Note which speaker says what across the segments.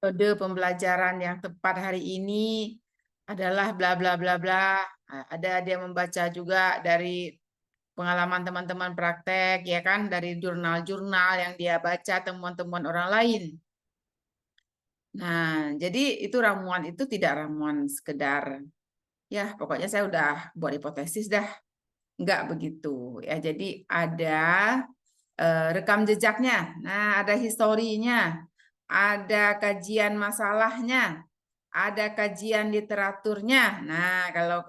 Speaker 1: Metode pembelajaran yang tepat hari ini adalah bla bla bla bla. Ada dia membaca juga dari pengalaman teman-teman praktek, ya kan, dari jurnal-jurnal yang dia baca, temuan-temuan orang lain. Nah, jadi itu ramuan itu tidak ramuan sekedar, ya pokoknya saya udah buat hipotesis dah. Enggak begitu. Ya, jadi ada rekam jejaknya. Nah, ada historinya, ada kajian masalahnya, ada kajian literaturnya. Nah, kalau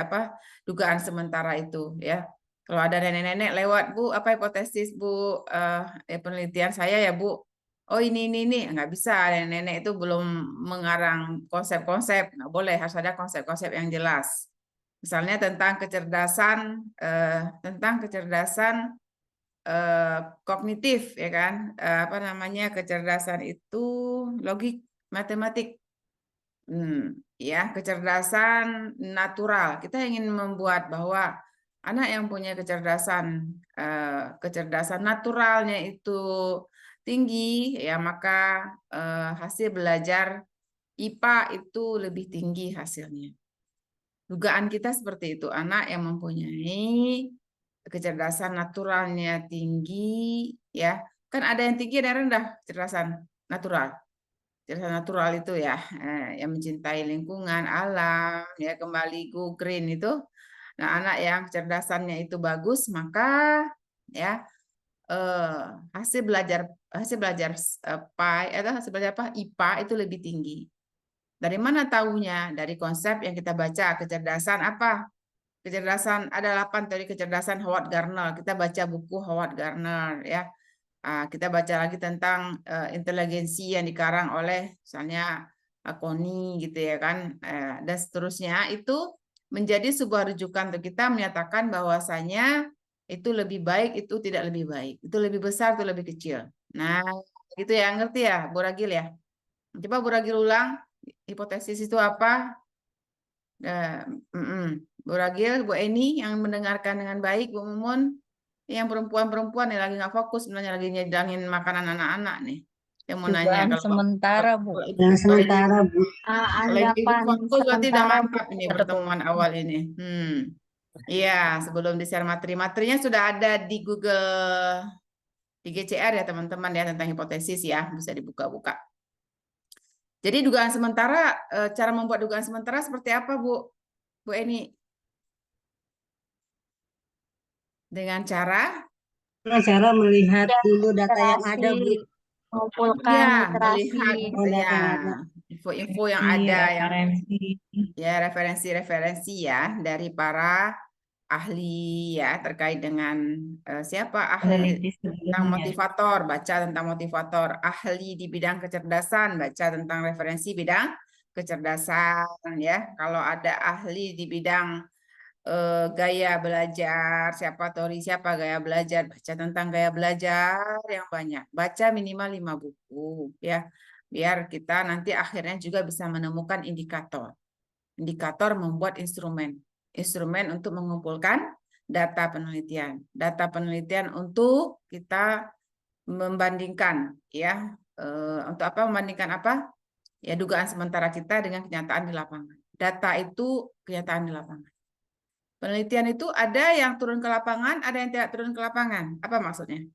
Speaker 1: apa dugaan sementara itu, ya. Kalau ada nenek-nenek lewat, Bu, apa hipotesis, Bu, penelitian saya ya, Bu. Oh, ini. Nggak bisa, nenek-nenek itu belum mengarang konsep-konsep. Nggak boleh, harus ada konsep-konsep yang jelas. Misalnya tentang kecerdasan kognitif, ya kan. Apa namanya, kecerdasan itu logik, matematik. Ya, kecerdasan natural. Kita ingin membuat bahwa anak yang punya kecerdasan naturalnya itu tinggi, ya maka hasil belajar IPA itu lebih tinggi hasilnya. Dugaan kita seperti itu, anak yang mempunyai kecerdasan naturalnya tinggi, ya kan ada yang tinggi ada yang rendah kecerdasan natural. Kecerdasan natural itu ya, yang mencintai lingkungan, alam, ya kembali go green itu. Nah, anak yang kecerdasannya itu bagus, maka ya eh, hasil belajar PAI atau hasil belajar apa IPA itu lebih tinggi. Dari mana tahunya? Dari konsep yang kita baca, kecerdasan apa? Kecerdasan ada 8 teori kecerdasan Howard Gardner. Kita baca buku Howard Gardner, ya. Kita baca lagi tentang inteligensi yang dikarang oleh misalnya Koni gitu, ya kan, dan seterusnya. Itu menjadi sebuah rujukan untuk kita menyatakan bahwasanya itu lebih baik, itu tidak lebih baik, itu lebih besar, itu lebih kecil. Nah, gitu ya, ngerti ya, Bu Ragil ya. Coba Bu Ragil ulang, hipotesis itu apa? Bu Ragil, Bu Eni yang mendengarkan dengan baik, Bu Mumun, yang perempuan-perempuan nih lagi nggak fokus, sebenarnya lagi nyedangin makanan anak-anak nih. Saya mau nanya
Speaker 2: Dugaan
Speaker 1: kalau
Speaker 2: sementara, Bu.
Speaker 3: Yang
Speaker 1: kalau ibu,
Speaker 3: sementara, Bu.
Speaker 1: kalau ibu
Speaker 2: Anggapan
Speaker 1: fokus berarti udah
Speaker 2: sementara, Bu.
Speaker 1: mantap ini
Speaker 2: Kata Bu.
Speaker 1: pertemuan awal ini. Iya, sebelum di-share materinya sudah ada di Google, di GCR ya teman-teman ya, tentang hipotesis ya, bisa dibuka-buka. Jadi dugaan sementara, cara membuat dugaan sementara seperti apa, Bu? Bu Eni? Dengan cara
Speaker 3: Cara melihat
Speaker 2: Dan
Speaker 3: dulu data yang ada,
Speaker 2: literasi,
Speaker 3: Bu.
Speaker 2: mengumpulkan
Speaker 1: ya
Speaker 2: literasi,
Speaker 1: melihat
Speaker 3: Oh,
Speaker 1: ya
Speaker 3: data yang ada.
Speaker 1: info-info yang
Speaker 2: di
Speaker 1: ada, yang
Speaker 2: referensi.
Speaker 1: ya referensi-referensi ya dari para ahli ya terkait dengan siapa ahli
Speaker 2: Peneliti
Speaker 1: tentang
Speaker 2: sebelumnya.
Speaker 1: motivator, baca tentang motivator, ahli di bidang kecerdasan, baca tentang referensi bidang kecerdasan ya. Kalau ada ahli di bidang gaya belajar, siapa gaya belajar, baca tentang gaya belajar yang banyak. Baca minimal 5 buku ya. Biar kita nanti akhirnya juga bisa menemukan indikator. Indikator membuat instrumen. Instrumen untuk mengumpulkan data penelitian. Data penelitian untuk kita membandingkan ya. Untuk apa membandingkan apa? Ya dugaan sementara kita dengan kenyataan di lapangan. Data itu kenyataan di lapangan. Penelitian itu ada yang turun ke lapangan, ada yang tidak turun ke lapangan. Apa maksudnya?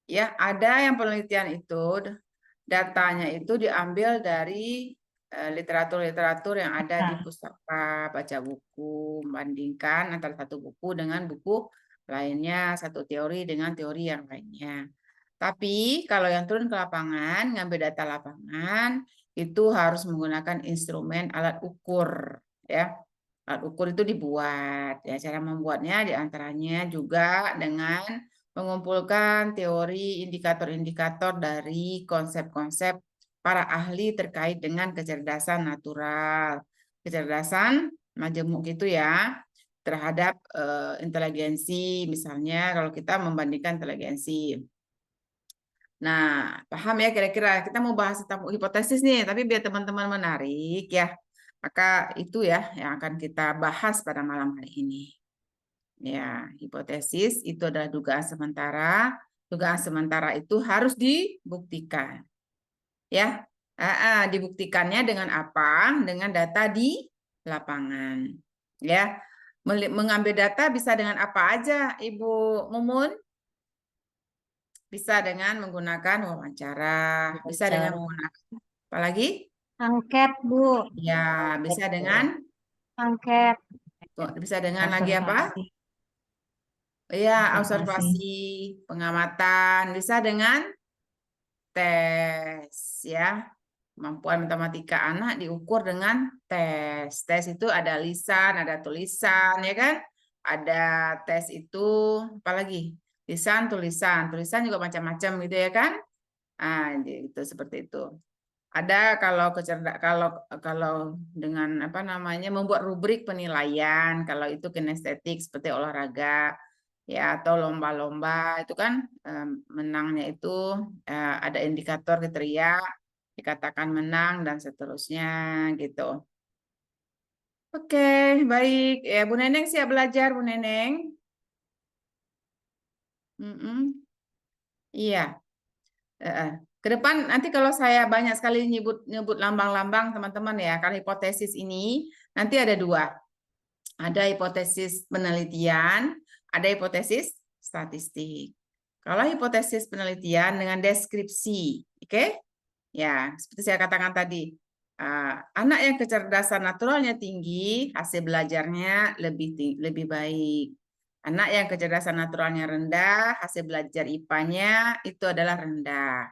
Speaker 1: Ya, ada yang penelitian itu datanya itu diambil dari literatur-literatur yang ada di
Speaker 2: Nah,
Speaker 1: pustaka, baca buku, membandingkan antara satu buku dengan buku lainnya, satu teori dengan teori yang lainnya. Tapi kalau yang turun ke lapangan, ngambil data lapangan, itu harus menggunakan instrumen alat ukur, ya. Alat ukur itu dibuat, ya. Cara membuatnya diantaranya juga dengan mengumpulkan teori indikator-indikator dari konsep-konsep para ahli terkait dengan kecerdasan natural, kecerdasan majemuk itu ya, terhadap inteligensi, misalnya kalau kita membandingkan inteligensi. Nah, paham ya kira-kira kita mau bahas tentang hipotesis nih, tapi biar teman-teman menarik ya, maka itu ya yang akan kita bahas pada malam hari ini. Ya, hipotesis itu adalah dugaan sementara Dugaan sementara itu harus dibuktikan. Ya, dibuktikannya dengan apa? Dengan data di lapangan. Ya, mengambil data bisa dengan apa aja, Ibu Mumun? Bisa dengan menggunakan wawancara, bisa dengan menggunakan apa lagi?
Speaker 3: Angket, Bu.
Speaker 1: Ya, bisa dengan
Speaker 3: Angket.
Speaker 1: bisa dengan lagi apa?
Speaker 3: Observasi.
Speaker 1: Ya,
Speaker 3: Observasi.
Speaker 1: observasi, pengamatan, bisa dengan tes, ya. Kemampuan matematika anak diukur dengan tes. Tes itu ada lisan, ada tulisan, ya kan? Ada tes itu apa lagi? Lisan, tulisan. Tulisan juga macam-macam gitu ya kan? Itu seperti itu. Ada kalau dengan apa namanya membuat rubrik penilaian, kalau itu kinestetik seperti olahraga ya atau lomba-lomba itu kan menangnya itu ada indikator kriteria dikatakan menang dan seterusnya gitu. Oke, baik. Ya, Bu Neneng siap belajar, Bu Neneng? Iya. Ke depan nanti kalau saya banyak sekali nyebut lambang-lambang teman-teman ya, kalau hipotesis ini nanti ada dua. Ada hipotesis penelitian, ada hipotesis statistik. Kalau hipotesis penelitian dengan deskripsi, oke? Ya, seperti saya katakan tadi, anak yang kecerdasan naturalnya tinggi, hasil belajarnya lebih baik. Anak yang kecerdasan naturalnya rendah, hasil belajar IPA-nya itu adalah rendah.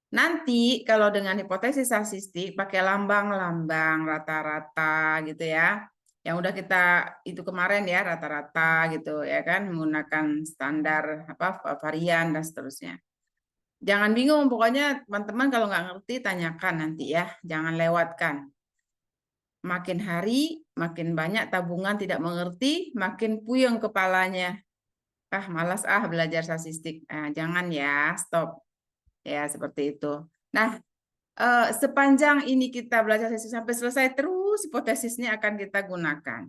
Speaker 1: Nanti kalau dengan hipotesis statistik pakai lambang-lambang rata-rata gitu ya. Yang udah kita itu kemarin ya rata-rata gitu ya kan menggunakan standar apa varian dan seterusnya. Jangan bingung pokoknya teman-teman kalau nggak ngerti tanyakan nanti ya, jangan lewatkan. Makin hari makin banyak tabungan tidak mengerti, makin puyeng kepalanya. Malas belajar statistik. Jangan ya, stop. Ya, seperti itu. Nah, sepanjang ini kita belajar sampai selesai terus hipotesisnya akan kita gunakan.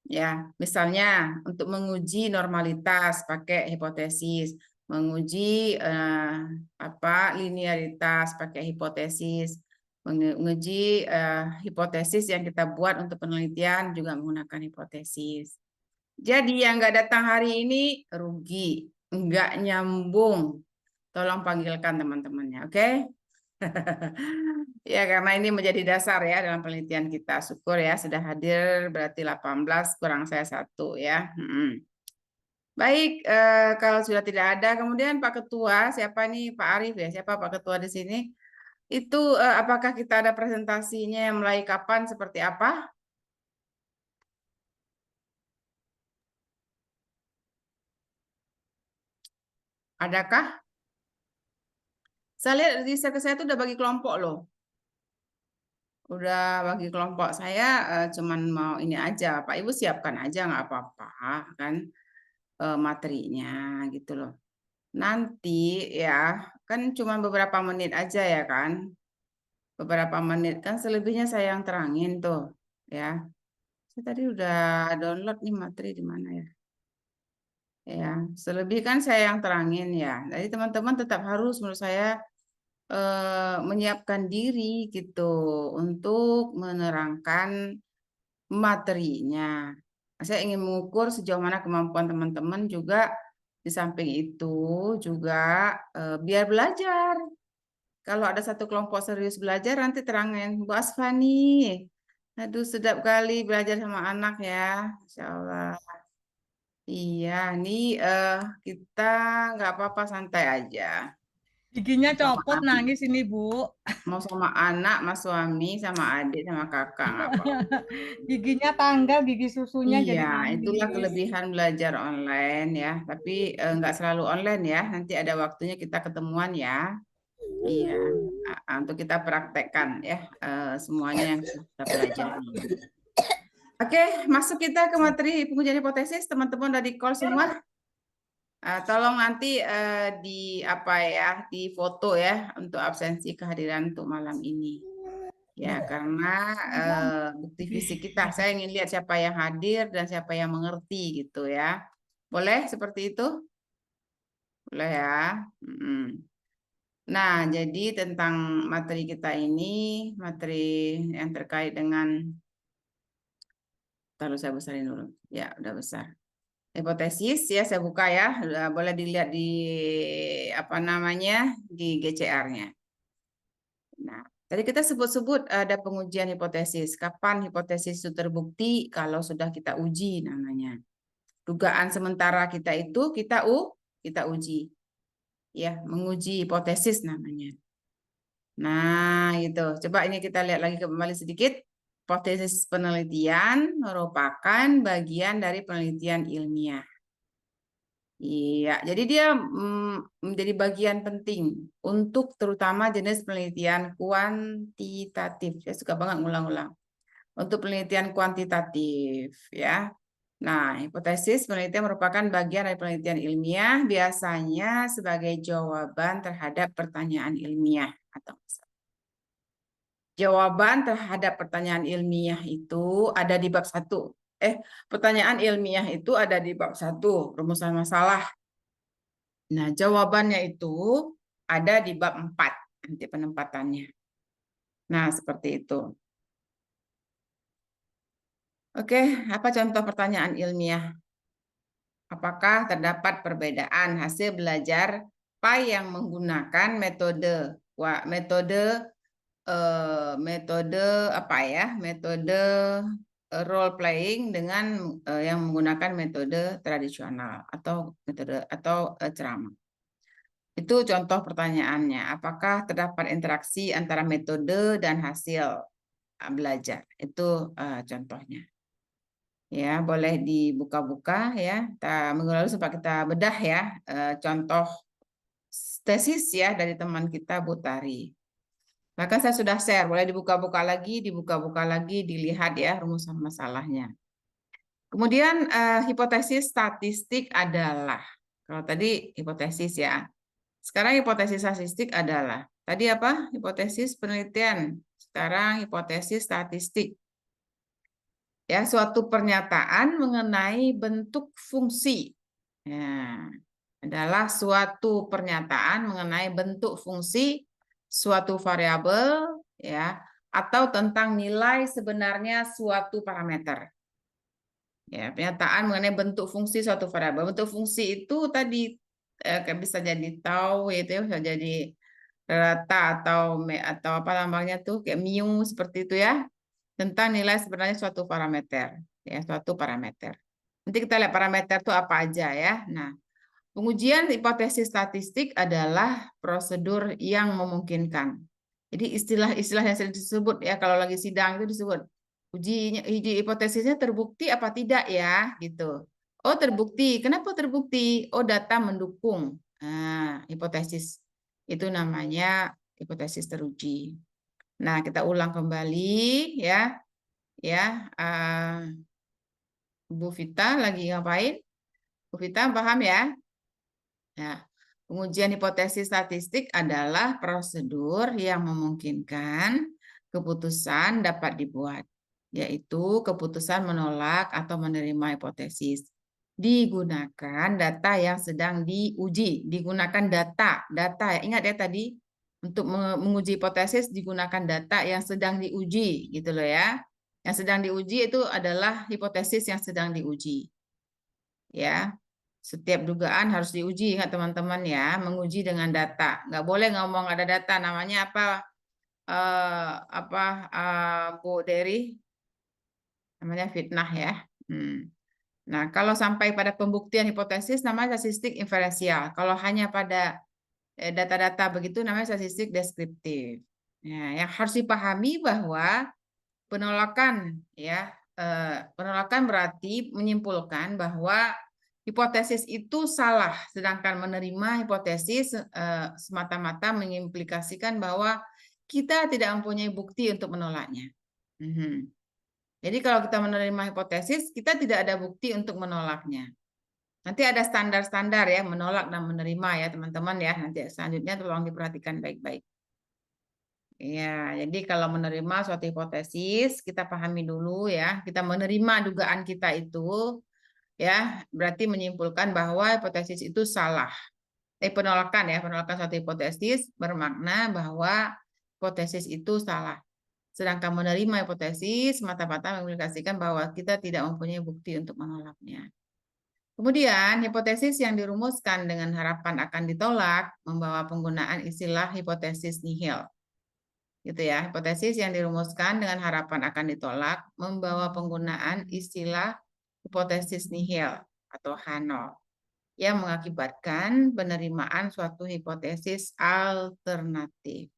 Speaker 1: Ya, misalnya untuk menguji normalitas pakai hipotesis, menguji linearitas pakai hipotesis, menguji hipotesis yang kita buat untuk penelitian juga menggunakan hipotesis. Jadi yang nggak datang hari ini rugi, nggak nyambung. Tolong panggilkan teman-temannya, oke? Ya, karena ini menjadi dasar ya dalam penelitian kita. Syukur ya sudah hadir berarti 18 kurang saya 1 ya. Baik, kalau sudah tidak ada, kemudian Pak Ketua, siapa nih Pak Arief ya? Siapa Pak Ketua di sini? Itu apakah kita ada presentasinya mulai kapan seperti apa? Adakah? Saya lihat di saya itu udah bagi kelompok loh. Udah bagi kelompok saya cuman mau ini aja, Pak Ibu siapkan aja nggak apa-apa kan materinya gitu loh. Nanti ya kan cuma beberapa menit aja ya kan, beberapa menit kan selebihnya saya yang terangin tuh ya. Saya tadi udah download nih materi di mana ya? Ya selebih kan saya yang terangin ya. Jadi teman-teman tetap harus menurut saya menyiapkan diri gitu untuk menerangkan materinya. Saya ingin mengukur sejauh mana kemampuan teman-teman juga di samping itu juga biar belajar. Kalau ada satu kelompok serius belajar nanti terangin, Bu Asfani, aduh sedap kali belajar sama anak ya, Insya Allah. Iya, nih kita nggak apa-apa santai aja.
Speaker 2: Giginya
Speaker 1: Sama
Speaker 2: copot nangis ini, Bu.
Speaker 1: mau sama anak, sama suami, sama adik, sama kakak nggak apa-apa.
Speaker 2: Giginya tanggal, gigi susunya
Speaker 1: Iya,
Speaker 2: jadi
Speaker 1: itulah
Speaker 2: nangis.
Speaker 1: kelebihan belajar online ya. Tapi nggak selalu online ya. Nanti ada waktunya kita ketemuan ya. Iya, untuk kita praktekkan ya semuanya yang sudah kita pelajari. Oke, masuk kita ke materi pengujian hipotesis. Teman-teman udah di call semua. Tolong nanti di apa ya, di foto ya untuk absensi kehadiran untuk malam ini. Ya, karena bukti fisik kita, saya ingin lihat siapa yang hadir dan siapa yang mengerti gitu ya. Boleh seperti itu? Boleh ya. Nah, jadi tentang materi kita ini, materi yang terkait dengan, taruh saya besarin dulu. Ya, udah besar. Hipotesis ya, saya buka ya. Boleh dilihat di apa namanya di GCR-nya. Nah, tadi kita sebut-sebut ada pengujian hipotesis. Kapan hipotesis itu terbukti? Kalau sudah kita uji namanya. Dugaan sementara kita itu kita uji. Ya, menguji hipotesis namanya. Nah, itu. Coba ini kita lihat lagi kembali sedikit. Hipotesis penelitian merupakan bagian dari penelitian ilmiah. Iya, jadi dia menjadi bagian penting untuk terutama jenis penelitian kuantitatif. Saya suka banget ngulang-ulang. Untuk penelitian kuantitatif, ya. Nah, hipotesis penelitian merupakan bagian dari penelitian ilmiah, biasanya sebagai jawaban terhadap pertanyaan ilmiah atau jawaban terhadap pertanyaan ilmiah itu ada di bab 1. Pertanyaan ilmiah itu ada di bab 1, rumusan masalah. Nah, jawabannya itu ada di bab 4, nanti penempatannya. Nah, seperti itu. Oke, apa contoh pertanyaan ilmiah? Apakah terdapat perbedaan hasil belajar Pai yang menggunakan metode apa ya? Metode role playing dengan yang menggunakan metode tradisional atau ceramah. Itu contoh pertanyaannya. Apakah terdapat interaksi antara metode dan hasil belajar? Itu contohnya. Ya, boleh dibuka-buka ya. Minggu lalu sempat kita bedah ya contoh tesis ya dari teman kita Bu Tari. Maka saya sudah share, boleh dibuka-buka lagi, dilihat ya rumusan masalahnya. Kemudian hipotesis statistik adalah, kalau tadi hipotesis ya, sekarang hipotesis statistik adalah, tadi apa? Hipotesis penelitian, sekarang hipotesis statistik. Ya, suatu pernyataan mengenai bentuk fungsi. Ya, adalah suatu pernyataan mengenai bentuk fungsi suatu variabel ya atau tentang nilai sebenarnya suatu parameter. Ya, pernyataan mengenai bentuk fungsi suatu variabel. Bentuk fungsi itu tadi bisa jadi tau itu bisa jadi rata atau apa namanya tuh kayak mu seperti itu ya. Tentang nilai sebenarnya suatu parameter ya, suatu parameter. Nanti kita lihat parameter itu apa aja ya. Nah, pengujian hipotesis statistik adalah prosedur yang memungkinkan. Jadi istilah-istilah yang sering disebut ya kalau lagi sidang itu disebut uji hipotesisnya terbukti apa tidak ya gitu. Oh terbukti. Kenapa terbukti? Oh data mendukung. Nah, hipotesis itu namanya hipotesis teruji. Nah kita ulang kembali ya Bu Vita lagi ngapain? Bu Vita paham ya? Nah, pengujian hipotesis statistik adalah prosedur yang memungkinkan keputusan dapat dibuat, yaitu keputusan menolak atau menerima hipotesis. Digunakan data yang sedang diuji, digunakan data, ingat ya tadi, untuk menguji hipotesis digunakan data yang sedang diuji, gitu loh ya. Yang sedang diuji itu adalah hipotesis yang sedang diuji. Ya, setiap dugaan harus diuji, ingat teman-teman ya, menguji dengan data. Nggak boleh ngomong ada data, namanya Bu Dery? Namanya fitnah ya. Nah, kalau sampai pada pembuktian hipotesis namanya statistik inferensial. Kalau hanya pada data-data begitu namanya statistik deskriptif. Ya, yang harus dipahami bahwa penolakan penolakan berarti menyimpulkan bahwa hipotesis itu salah, sedangkan menerima hipotesis semata-mata mengimplikasikan bahwa kita tidak mempunyai bukti untuk menolaknya. Jadi kalau kita menerima hipotesis, kita tidak ada bukti untuk menolaknya. Nanti ada standar-standar ya, menolak dan menerima ya teman-teman ya. Nanti selanjutnya tolong diperhatikan baik-baik. Ya, jadi kalau menerima suatu hipotesis, kita pahami dulu ya, kita menerima dugaan kita itu, ya, berarti menyimpulkan bahwa hipotesis itu salah. penolakan ya, penolakan suatu hipotesis bermakna bahwa hipotesis itu salah. Sedangkan menerima hipotesis mata-mata mengindikasikan bahwa kita tidak mempunyai bukti untuk menolaknya. Kemudian, hipotesis yang dirumuskan dengan harapan akan ditolak membawa penggunaan istilah hipotesis nihil. Gitu ya, hipotesis yang dirumuskan dengan harapan akan ditolak membawa penggunaan istilah hipotesis nihil atau H0 yang mengakibatkan penerimaan suatu hipotesis alternatif.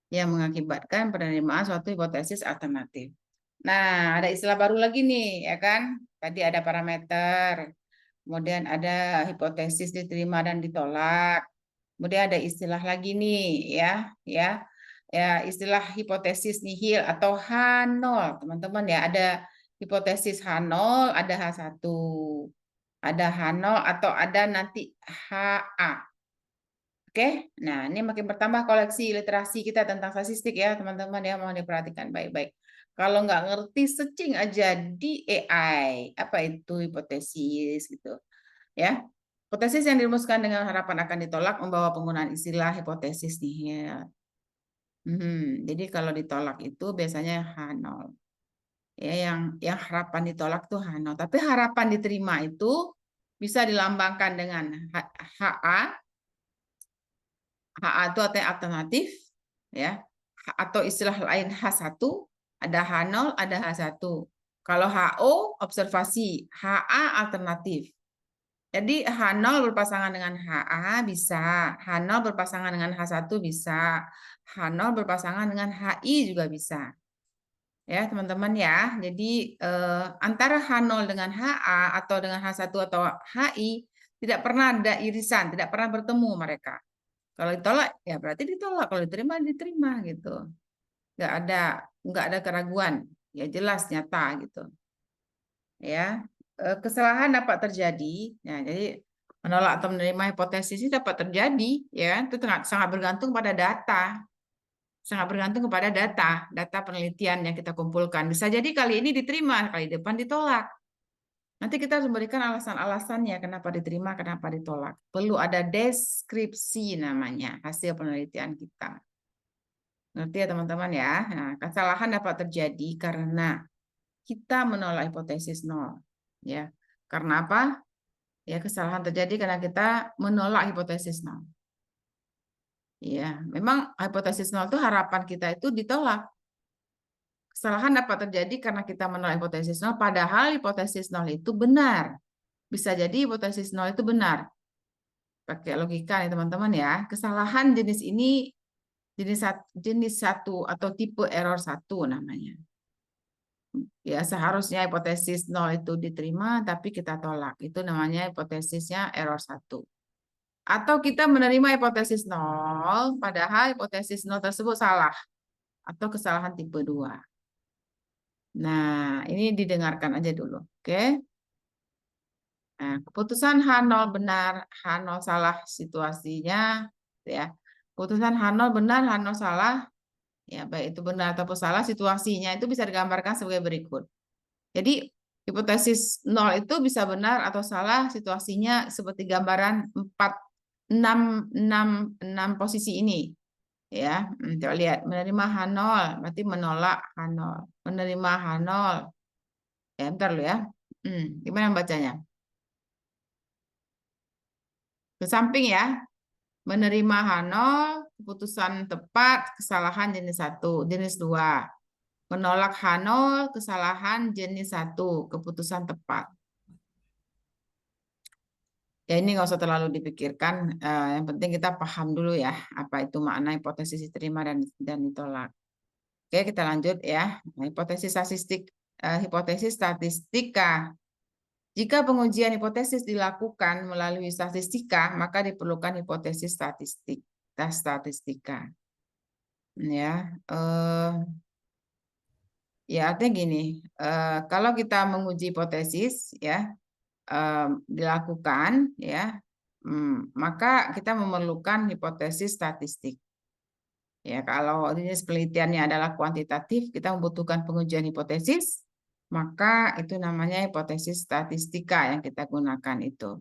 Speaker 1: Yang mengakibatkan penerimaan suatu hipotesis alternatif. Nah, ada istilah baru lagi nih, ya kan? Tadi ada parameter, kemudian ada hipotesis diterima dan ditolak. Kemudian ada istilah lagi nih, ya istilah hipotesis nihil atau H0, teman-teman ya. Ada hipotesis H0, ada H1, ada H0 atau ada nanti HA. Oke, nah ini makin bertambah koleksi literasi kita tentang statistik ya teman-teman ya, mohon diperhatikan baik-baik. Kalau nggak ngerti searching aja di AI, apa itu hipotesis gitu ya. Hipotesis yang dirumuskan dengan harapan akan ditolak membawa penggunaan istilah hipotesis nihil. Jadi kalau ditolak itu biasanya H0. Ya, yang harapan ditolak tuh H0, tapi harapan diterima itu bisa dilambangkan dengan HA. HA itu artinya alternatif, ya, atau istilah lain H1, ada H0, ada H1. Kalau HO, observasi, HA alternatif. Jadi H0 berpasangan dengan HA bisa, H0 berpasangan dengan H1 bisa, H0 berpasangan dengan HI juga bisa. Ya, teman-teman ya. Jadi antara H0 dengan HA atau dengan H1 atau HI tidak pernah ada irisan, tidak pernah bertemu mereka. Kalau ditolak ya berarti ditolak, kalau diterima gitu. Nggak ada keraguan, ya jelas nyata gitu. Ya, kesalahan dapat terjadi. Ya, jadi menolak atau menerima hipotesis ini dapat terjadi, ya itu sangat bergantung pada data, sangat bergantung kepada data penelitian yang kita kumpulkan. Bisa jadi kali ini diterima, kali depan ditolak. Nanti kita harus memberikan alasan-alasannya kenapa diterima, kenapa ditolak. Perlu ada deskripsi namanya, hasil penelitian kita. Ngerti ya teman-teman ya? Nah, kesalahan dapat terjadi karena kita menolak hipotesis nol. Ya, karena apa? Ya, kesalahan terjadi karena kita menolak hipotesis nol. Ya, memang hipotesis nol itu harapan kita itu ditolak. Kesalahan dapat terjadi karena kita menolak hipotesis nol, padahal hipotesis nol itu benar. Bisa jadi hipotesis nol itu benar. Pakai logika nih teman-teman ya. Kesalahan jenis ini jenis 1 atau tipe error 1 namanya. Ya, seharusnya hipotesis nol itu diterima tapi kita tolak. Itu namanya hipotesisnya error 1. Atau kita menerima hipotesis nol padahal hipotesis nol tersebut salah atau kesalahan tipe 2. Nah, ini didengarkan aja dulu, oke? Nah, keputusan H0 benar, H0 salah situasinya, ya. Keputusan H0 benar, H0 salah, ya baik itu benar ataupun salah situasinya itu bisa digambarkan sebagai berikut. Jadi hipotesis 0 itu bisa benar atau salah situasinya seperti gambaran 6 posisi ini. Ya, coba lihat menerima H0 berarti menolak H0, menerima H0. Ya, bentar lu ya. Gimana bacanya? Ke samping ya. Menerima H0, keputusan tepat, kesalahan jenis 1, jenis 2. Menolak H0, kesalahan jenis 1, keputusan tepat. Ya ini nggak usah terlalu dipikirkan, yang penting kita paham dulu ya, apa itu makna hipotesis diterima dan ditolak. Oke, kita lanjut ya. Hipotesis statistika. Jika pengujian hipotesis dilakukan melalui statistika, maka diperlukan hipotesis statistika. Ya, artinya gini, kalau kita menguji hipotesis, ya dilakukan, ya, maka kita memerlukan hipotesis statistik. Ya, kalau jenis penelitiannya adalah kuantitatif, kita membutuhkan pengujian hipotesis. Maka itu namanya hipotesis statistika yang kita gunakan itu.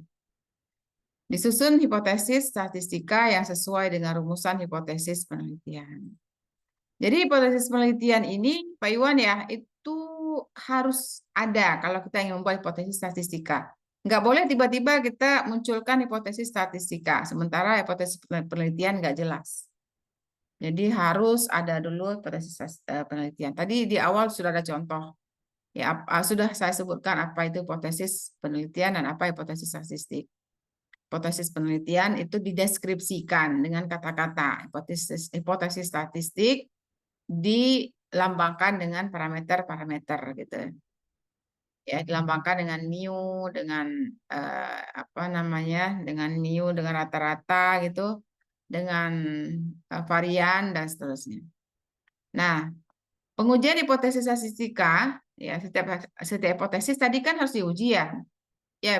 Speaker 1: Disusun hipotesis statistika yang sesuai dengan rumusan hipotesis penelitian. Jadi hipotesis penelitian ini, Pak Iwan ya, itu harus ada kalau kita ingin membuat hipotesis statistika. Nggak boleh tiba-tiba kita munculkan hipotesis statistika, sementara hipotesis penelitian nggak jelas. Jadi harus ada dulu hipotesis penelitian. Tadi di awal sudah ada contoh. Ya, sudah saya sebutkan apa itu hipotesis penelitian dan apa hipotesis statistik. Hipotesis penelitian itu dideskripsikan dengan kata-kata. Hipotesis statistik dilambangkan dengan parameter-parameter gitu. Ya, dilambangkan dengan mu, dengan apa namanya, dengan mu, dengan rata-rata gitu, dengan varian dan seterusnya. Nah, pengujian hipotesis statistika, ya setiap hipotesis tadi kan harus diuji ya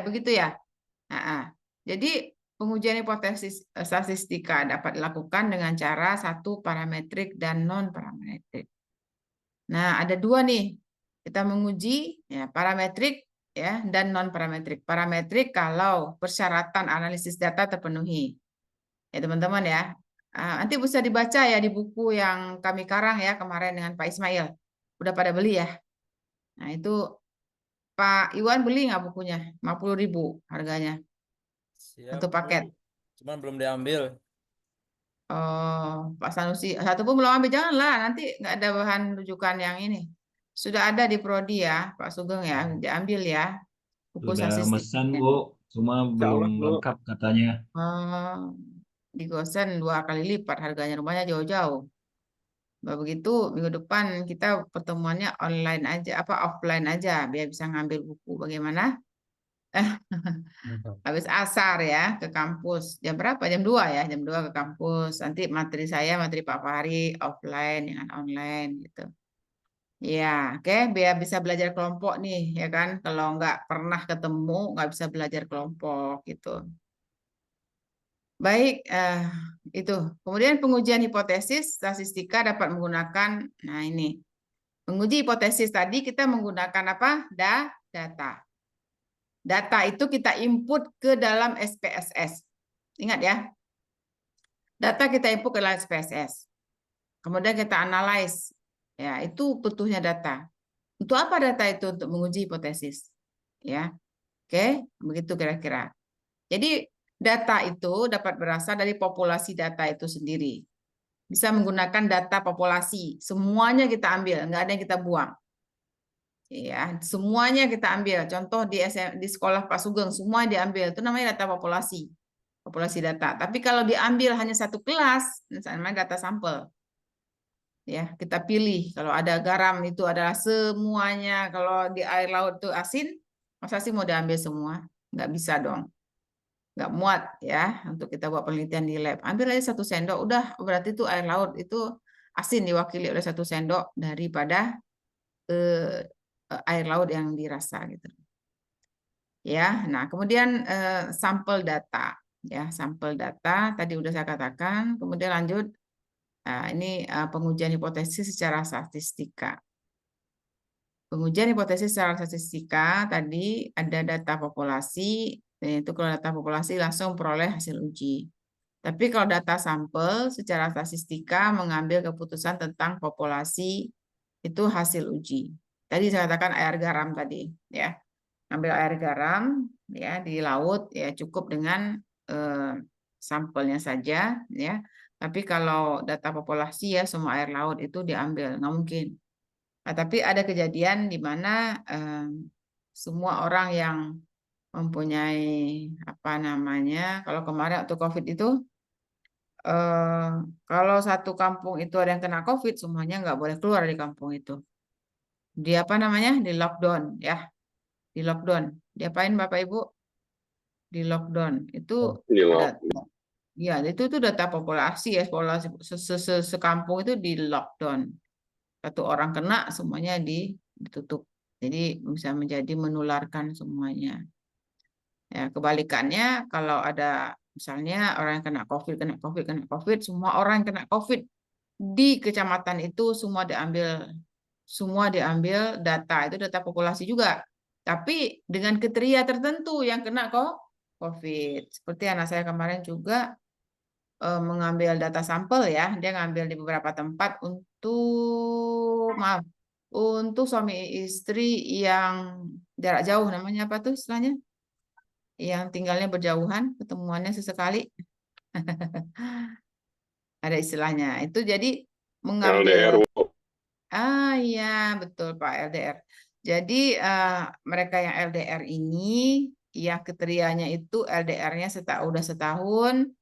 Speaker 1: begitu ya. Nah, jadi pengujian hipotesis statistika dapat dilakukan dengan cara satu parametrik dan non parametrik. Nah, ada dua nih. Kita menguji ya parametrik ya dan non parametrik. Parametrik kalau persyaratan analisis data terpenuhi. Ya teman-teman ya. Nanti bisa dibaca ya di buku yang kami karang ya kemarin dengan Pak Ismail. Udah pada beli ya. Nah, itu Pak Iwan beli nggak bukunya? 50.000 harganya
Speaker 4: Siap,
Speaker 1: untuk paket.
Speaker 4: Bu. Cuman belum diambil.
Speaker 1: Oh, Pak Sanusi, satu pun belum ambil, janganlah, nanti nggak ada bahan rujukan yang ini. Sudah ada di Prodi ya, Pak Sugeng ya, diambil ya, buku
Speaker 5: Sudah
Speaker 1: statistik.
Speaker 5: mesan, Bu, cuma belum
Speaker 4: Bu.
Speaker 5: lengkap katanya.
Speaker 1: Oh, di Gosen 2 kali lipat harganya, rumahnya jauh-jauh. Begitu minggu depan kita pertemuannya online aja, apa offline aja, biar bisa ngambil buku. Bagaimana? Habis asar ya ke kampus. Jam berapa? Jam 2 ya, jam 2 ke kampus. Nanti materi saya, materi Pak Fahri offline dengan online gitu. Ya, oke, biar bisa belajar kelompok nih, ya kan? Kalau nggak pernah ketemu, nggak bisa belajar kelompok gitu. Baik, itu. Kemudian pengujian hipotesis statistika dapat menggunakan, nah ini. Menguji hipotesis tadi kita menggunakan apa? Data. Data itu kita input ke dalam SPSS. Ingat ya, data kita input ke dalam SPSS. Kemudian kita analyze. Ya, itu butuhnya data. Untuk apa data itu? Untuk menguji hipotesis. Ya. Oke, begitu kira-kira. Jadi data itu dapat berasal dari populasi data itu sendiri. Bisa menggunakan data populasi. Semuanya kita ambil, nggak ada yang kita buang. Ya, semuanya kita ambil. Contoh di sekolah Pak Sugeng, semua diambil. Itu namanya data populasi. Populasi data. Tapi kalau diambil hanya satu kelas, namanya data sampel. Ya, kita pilih. Kalau ada garam itu adalah semuanya. Kalau di air laut itu asin, masa sih mau diambil semua? Nggak bisa dong. Nggak muat ya untuk kita buat penelitian di lab. Ambil aja 1 sendok, udah berarti itu air laut itu asin diwakili oleh 1 sendok daripada air laut yang dirasa gitu. Ya, nah kemudian sampel data, ya sampel data tadi udah saya katakan. Kemudian lanjut, ini pengujian hipotesis secara statistika. Pengujian hipotesis secara statistika tadi ada data populasi, itu kalau data populasi langsung peroleh hasil uji. Tapi kalau data sampel secara statistika mengambil keputusan tentang populasi itu hasil uji. Tadi saya katakan air garam tadi, ya. Ambil air garam ya di laut ya cukup dengan sampelnya saja ya. Tapi kalau data populasi ya semua air laut itu diambil, nggak mungkin. Nah, tapi ada kejadian di mana semua orang yang mempunyai apa namanya, kalau kemarin waktu COVID itu kalau satu kampung itu ada yang kena COVID, semuanya nggak boleh keluar dari kampung itu. Di apa namanya? Di lockdown ya. Di lockdown. Diapain Bapak Ibu? Di lockdown. Itu ya, itu data populasi ya, populasi sekampung itu di lockdown. Satu orang kena semuanya ditutup. Jadi bisa menjadi menularkan semuanya. Ya, kebalikannya kalau ada misalnya orang yang kena COVID, semua orang yang kena COVID di kecamatan itu semua diambil data, itu data populasi juga. Tapi dengan kriteria tertentu yang kena COVID. Seperti anak saya kemarin juga mengambil data sampel ya, dia ngambil di beberapa tempat untuk suami istri yang jarak jauh, namanya apa tuh istilahnya? Yang tinggalnya berjauhan, ketemuannya sesekali. Ada istilahnya. Itu jadi mengambil iya betul Pak LDR. Jadi mereka yang LDR ini yang kriterianya itu LDR-nya udah setahun.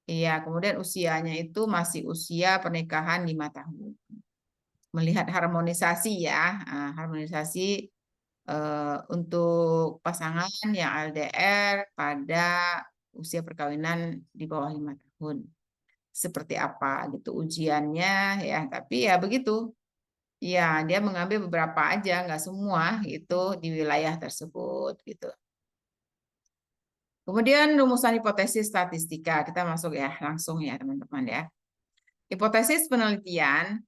Speaker 1: Iya, kemudian usianya itu masih usia pernikahan 5 tahun. Melihat harmonisasi ya, harmonisasi untuk pasangan yang LDR pada usia perkawinan di bawah 5 tahun. Seperti apa gitu ujiannya ya, tapi ya begitu. Ya, dia mengambil beberapa aja, nggak semua itu di wilayah tersebut gitu. Kemudian rumusan hipotesis statistika, kita masuk ya langsung ya teman-teman ya. Hipotesis penelitian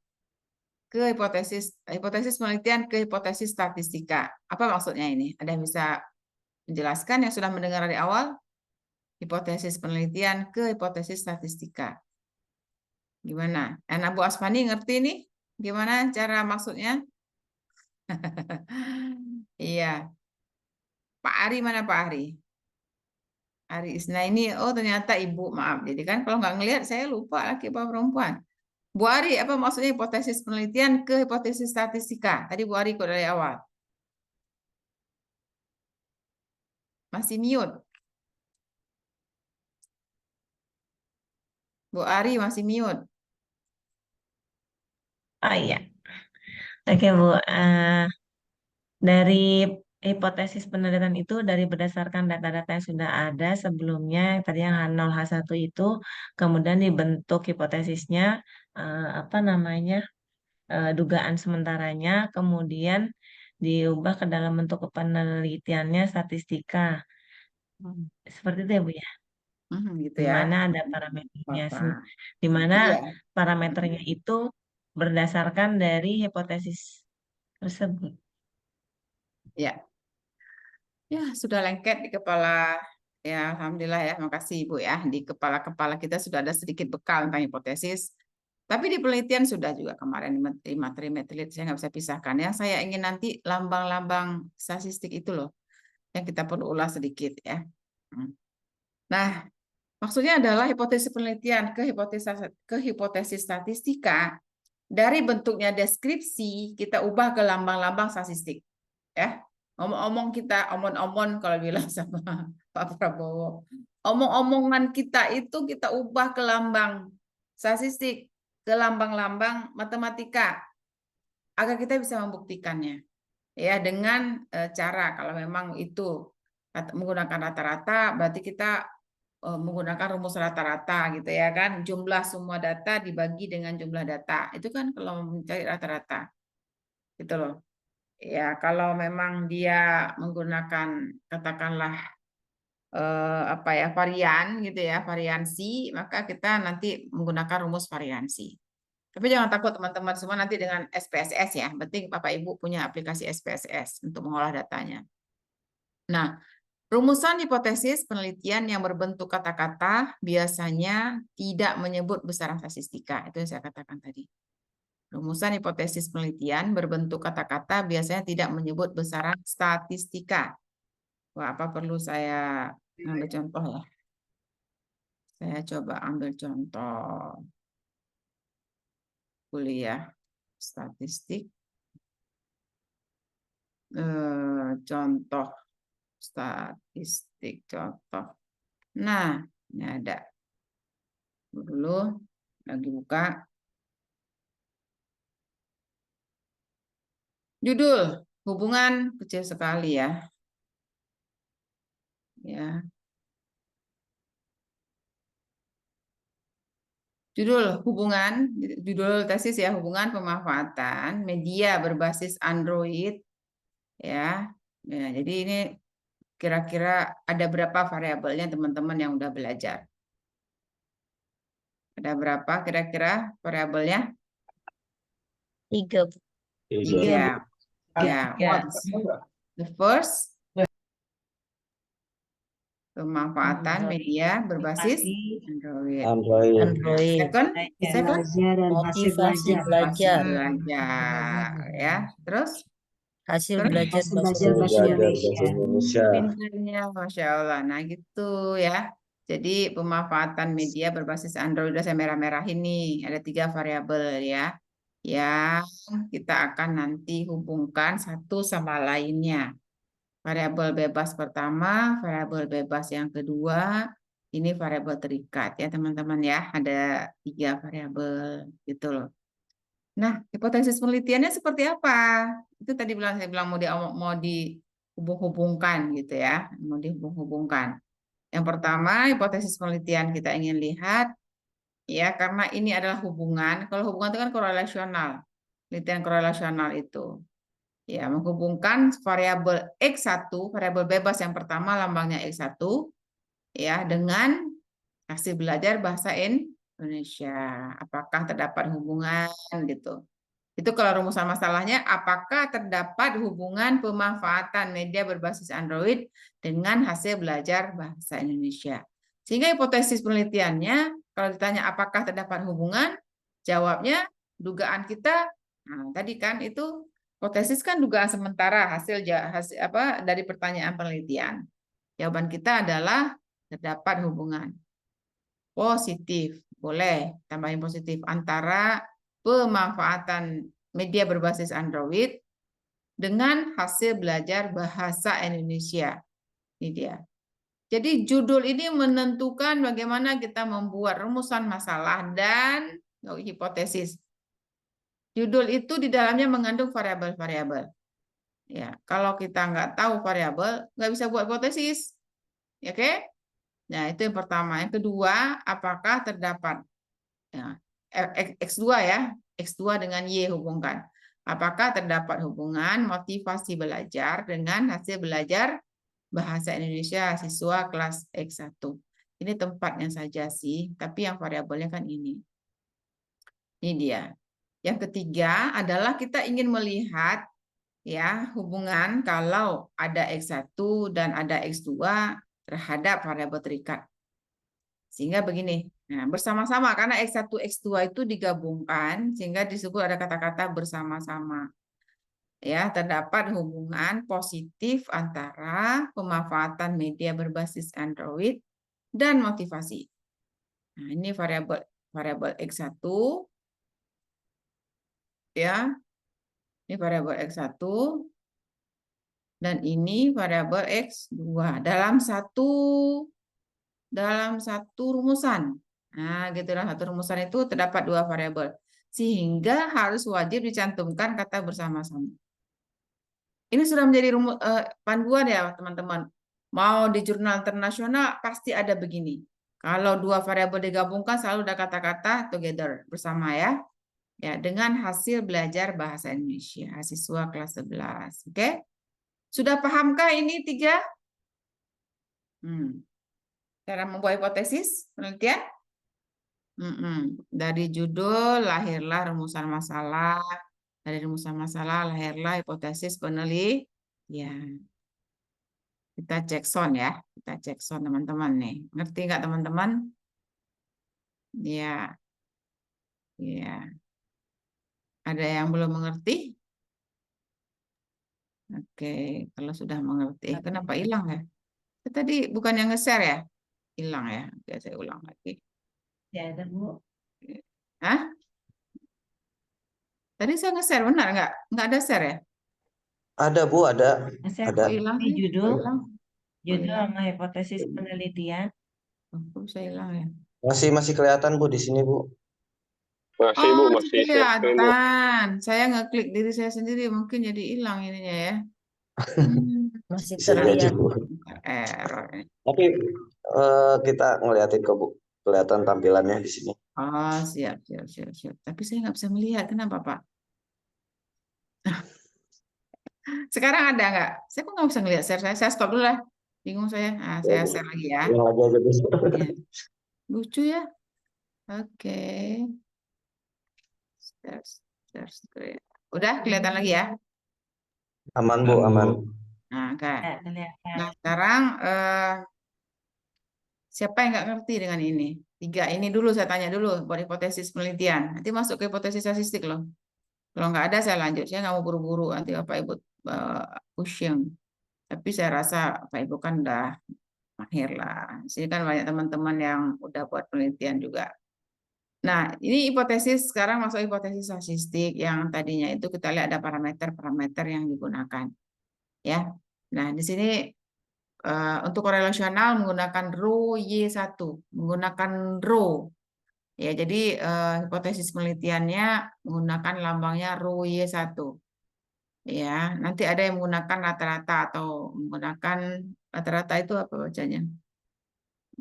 Speaker 1: ke hipotesis penelitian ke hipotesis statistika. Apa maksudnya ini? Ada yang bisa menjelaskan yang sudah mendengar dari awal? Hipotesis penelitian ke hipotesis statistika. Gimana? Anak Bu Asfani ngerti nih? Gimana cara maksudnya? Iya. Pak Ari mana Pak Ari? Ari Isna ini, oh ternyata ibu, maaf. Jadi kan kalau nggak ngelihat saya lupa laki apa perempuan. Bu Ari, apa maksudnya hipotesis penelitian ke hipotesis statistika? Tadi Bu Ari kok dari awal. Masih mute. Bu Ari masih mute.
Speaker 6: Oh iya, oke Bu. Dari hipotesis penelitian itu dari berdasarkan data-data yang sudah ada sebelumnya, tadi yang H0H1 itu, kemudian dibentuk hipotesisnya, apa namanya, dugaan sementaranya, kemudian diubah ke dalam bentuk penelitiannya statistika. Seperti itu ya Bu ya?
Speaker 1: Gitu
Speaker 6: Di
Speaker 1: ya.
Speaker 6: mana ada parameternya,
Speaker 1: Bapak.
Speaker 6: di mana
Speaker 1: Iya.
Speaker 6: parameternya itu berdasarkan dari hipotesis tersebut.
Speaker 1: Ya. Ya, sudah lengket di kepala. Ya, alhamdulillah ya. Makasih Ibu ya. Di kepala-kepala kita sudah ada sedikit bekal tentang hipotesis. Tapi di penelitian sudah juga kemarin di materi-materi saya nggak bisa pisahkan. Yang saya ingin nanti lambang-lambang statistik itu loh. Yang kita perlu ulas sedikit ya. Nah, maksudnya adalah hipotesis penelitian ke hipotesis statistika. Dari bentuknya deskripsi, kita ubah ke lambang-lambang statistik. Ya, omong-omong kalau bilang sama Pak Prabowo. Omong-omongan kita itu kita ubah ke lambang statistik, ke lambang-lambang matematika, agar kita bisa membuktikannya. Ya, dengan cara kalau memang itu menggunakan rata-rata, berarti kita menggunakan rumus rata-rata gitu ya kan, jumlah semua data dibagi dengan jumlah data, itu kan kalau mencari rata-rata gitu loh ya. Kalau memang dia menggunakan katakanlah apa ya, varian gitu ya, variansi, maka kita nanti menggunakan rumus variansi. Tapi jangan takut teman-teman semua nanti dengan SPSS ya, penting Bapak Ibu punya aplikasi SPSS untuk mengolah datanya. Nah, rumusan hipotesis penelitian yang berbentuk kata-kata biasanya tidak menyebut besaran statistika. Itu yang saya katakan tadi. Rumusan hipotesis penelitian berbentuk kata-kata biasanya tidak menyebut besaran statistika. Wah, apa perlu saya ambil contoh ya? Saya coba ambil contoh kuliah statistik. Contoh statistik contoh. Nah, ini ada. Dulu lagi buka. Judul hubungan kecil sekali ya. Ya. Judul hubungan, judul tesis ya, hubungan pemanfaatan media berbasis Android ya. Ya, jadi ini kira-kira ada berapa variabelnya teman-teman yang udah belajar? Ada berapa kira-kira variabelnya?
Speaker 6: 3.
Speaker 1: Tiga. Ya, what's the first? Pemanfaatan
Speaker 6: Android.
Speaker 1: media berbasis
Speaker 6: Motivasi
Speaker 1: Android.
Speaker 5: Android.
Speaker 4: Android.
Speaker 1: Second, second
Speaker 3: belajar dan hasil
Speaker 4: Motivasi
Speaker 3: belajar.
Speaker 4: belajar.
Speaker 1: belajar ya. Terus
Speaker 4: Hasil
Speaker 1: Terus?
Speaker 4: belajar
Speaker 3: Hasil
Speaker 4: bahasa
Speaker 3: belajar bahasa
Speaker 4: Indonesia.
Speaker 5: Belajar
Speaker 3: Indonesia.
Speaker 5: bahasa Indonesia.
Speaker 1: pintarnya, Masya Allah. Nah gitu ya. Jadi pemanfaatan media berbasis Android udah saya merah-merahin nih. Ada 3 variabel ya. Yang kita akan nanti hubungkan satu sama lainnya. Variabel bebas pertama, variabel bebas yang kedua, ini variabel terikat ya teman-teman ya. Ada 3 variabel gitu loh. Nah, hipotesis penelitiannya seperti apa? Itu tadi saya bilang mau dihubung-hubungkan gitu ya, mau dihubung-hubungkan. Yang pertama, hipotesis penelitian kita ingin lihat ya karena ini adalah hubungan. Kalau hubungan itu kan korelasional. Penelitian korelasional itu ya menghubungkan variabel X1, variabel bebas yang pertama lambangnya X1 ya dengan hasil belajar bahasa Indonesia. Apakah terdapat hubungan gitu. Itu kalau rumusan masalahnya, apakah terdapat hubungan pemanfaatan media berbasis Android dengan hasil belajar bahasa Indonesia. Sehingga hipotesis penelitiannya, kalau ditanya apakah terdapat hubungan, jawabnya dugaan kita, nah tadi kan itu hipotesis kan dugaan sementara hasil apa dari pertanyaan penelitian. Jawaban kita adalah terdapat hubungan positif, boleh tambahin positif antara pemanfaatan media berbasis Android dengan hasil belajar bahasa Indonesia. Ini dia. Jadi judul ini menentukan bagaimana kita membuat rumusan masalah dan hipotesis. Judul itu di dalamnya mengandung variabel-variabel. Ya, kalau kita nggak tahu variabel, nggak bisa buat hipotesis. Ya, oke? Nah, itu yang pertama. Yang kedua, apakah terdapat ya, X2 ya, X2 dengan Y hubungkan. Apakah terdapat hubungan motivasi belajar dengan hasil belajar bahasa Indonesia siswa kelas X1? Ini tempatnya saja sih, tapi yang variabelnya kan ini. Ini dia. Yang ketiga adalah kita ingin melihat ya hubungan kalau ada X1 dan ada X2 terhadap variabel terikat. Sehingga begini, nah, bersama-sama karena X1, X2 itu digabungkan sehingga disebut ada kata-kata bersama-sama. Ya, terdapat hubungan positif antara pemanfaatan media berbasis Android dan motivasi. Nah, ini variabel X1 ya. Ini variabel X1 dan ini variabel X2 dalam satu rumusan. Nah, gitu dalam satu rumusan itu terdapat 2 variabel. Sehingga harus wajib dicantumkan kata bersama-sama. Ini sudah menjadi panduan ya, teman-teman. Mau di jurnal internasional pasti ada begini. Kalau 2 variabel digabungkan selalu ada kata-kata together, bersama ya. Ya, dengan hasil belajar bahasa Indonesia, siswa kelas 11. Oke? Sudah pahamkah ini 3? Cara membuat hipotesis penelitian? Dari judul lahirlah rumusan masalah. Dari rumusan masalah lahirlah hipotesis penelitian. Kita cek sound ya. Kita cek sound teman-teman nih. Ngerti nggak teman-teman? Ya. Ya. Ada yang belum mengerti? Oke, kalau sudah mengerti. Kenapa hilang ya? Tadi bukan yang nge-share ya? Hilang ya. Oke, saya ulang lagi.
Speaker 6: Ya ada Bu.
Speaker 1: Hah? Tadi saya nge-share, benar nggak? Nggak ada share ya?
Speaker 5: Ada Bu, ada.
Speaker 6: Saya
Speaker 5: Ada.
Speaker 1: Kok hilang
Speaker 6: di
Speaker 1: sih?
Speaker 6: judul,
Speaker 1: Kok hilang?
Speaker 6: judul
Speaker 1: hilang?
Speaker 6: sama hipotesis penelitian.
Speaker 1: Kok bisa hilang ya?
Speaker 5: Masih kelihatan Bu di sini Bu.
Speaker 7: Masih Bu,
Speaker 1: Oh,
Speaker 7: masih share screen Bu.
Speaker 1: kelihatan. Saya ngeklik diri saya sendiri, mungkin jadi hilang ininya ya.
Speaker 4: Masih
Speaker 5: Bisa jadi
Speaker 4: terlihat.
Speaker 5: Bu.
Speaker 1: Error.
Speaker 5: Tapi kita ngeliatin kok Bu. Kelihatan tampilannya di sini.
Speaker 1: Oh, siap. Tapi saya nggak bisa melihat. Kenapa, Pak? Sekarang ada nggak? Saya kok nggak bisa ngelihat share saya. Saya stop dulu lah. Bingung saya. Nah, saya share lagi ya.
Speaker 5: Yang lagi aja Bu.
Speaker 1: Ya. Lucu ya. Oke. Share screen. Udah kelihatan lagi ya?
Speaker 5: Aman Bu, aman.
Speaker 1: Nah, oke.
Speaker 6: Ya, kelihatan.
Speaker 1: Nah, sekarang Siapa yang nggak ngerti dengan ini? 3 ini dulu saya tanya dulu buat hipotesis penelitian. Nanti masuk ke hipotesis statistik loh. Kalau nggak ada saya lanjut. Saya nggak mau buru-buru nanti Bapak Ibu pushing. Tapi saya rasa Bapak Ibu kan udah mahir lah. Di sini kan banyak teman-teman yang udah buat penelitian juga. Nah, ini hipotesis, sekarang masuk hipotesis statistik yang tadinya itu kita lihat ada parameter-parameter yang digunakan. Ya. Nah, di sini untuk korelasional menggunakan rho Y1, menggunakan rho. Ya, jadi hipotesis penelitiannya menggunakan lambangnya rho Y1. Ya, nanti ada yang menggunakan rata-rata atau menggunakan rata-rata itu apa bacanya?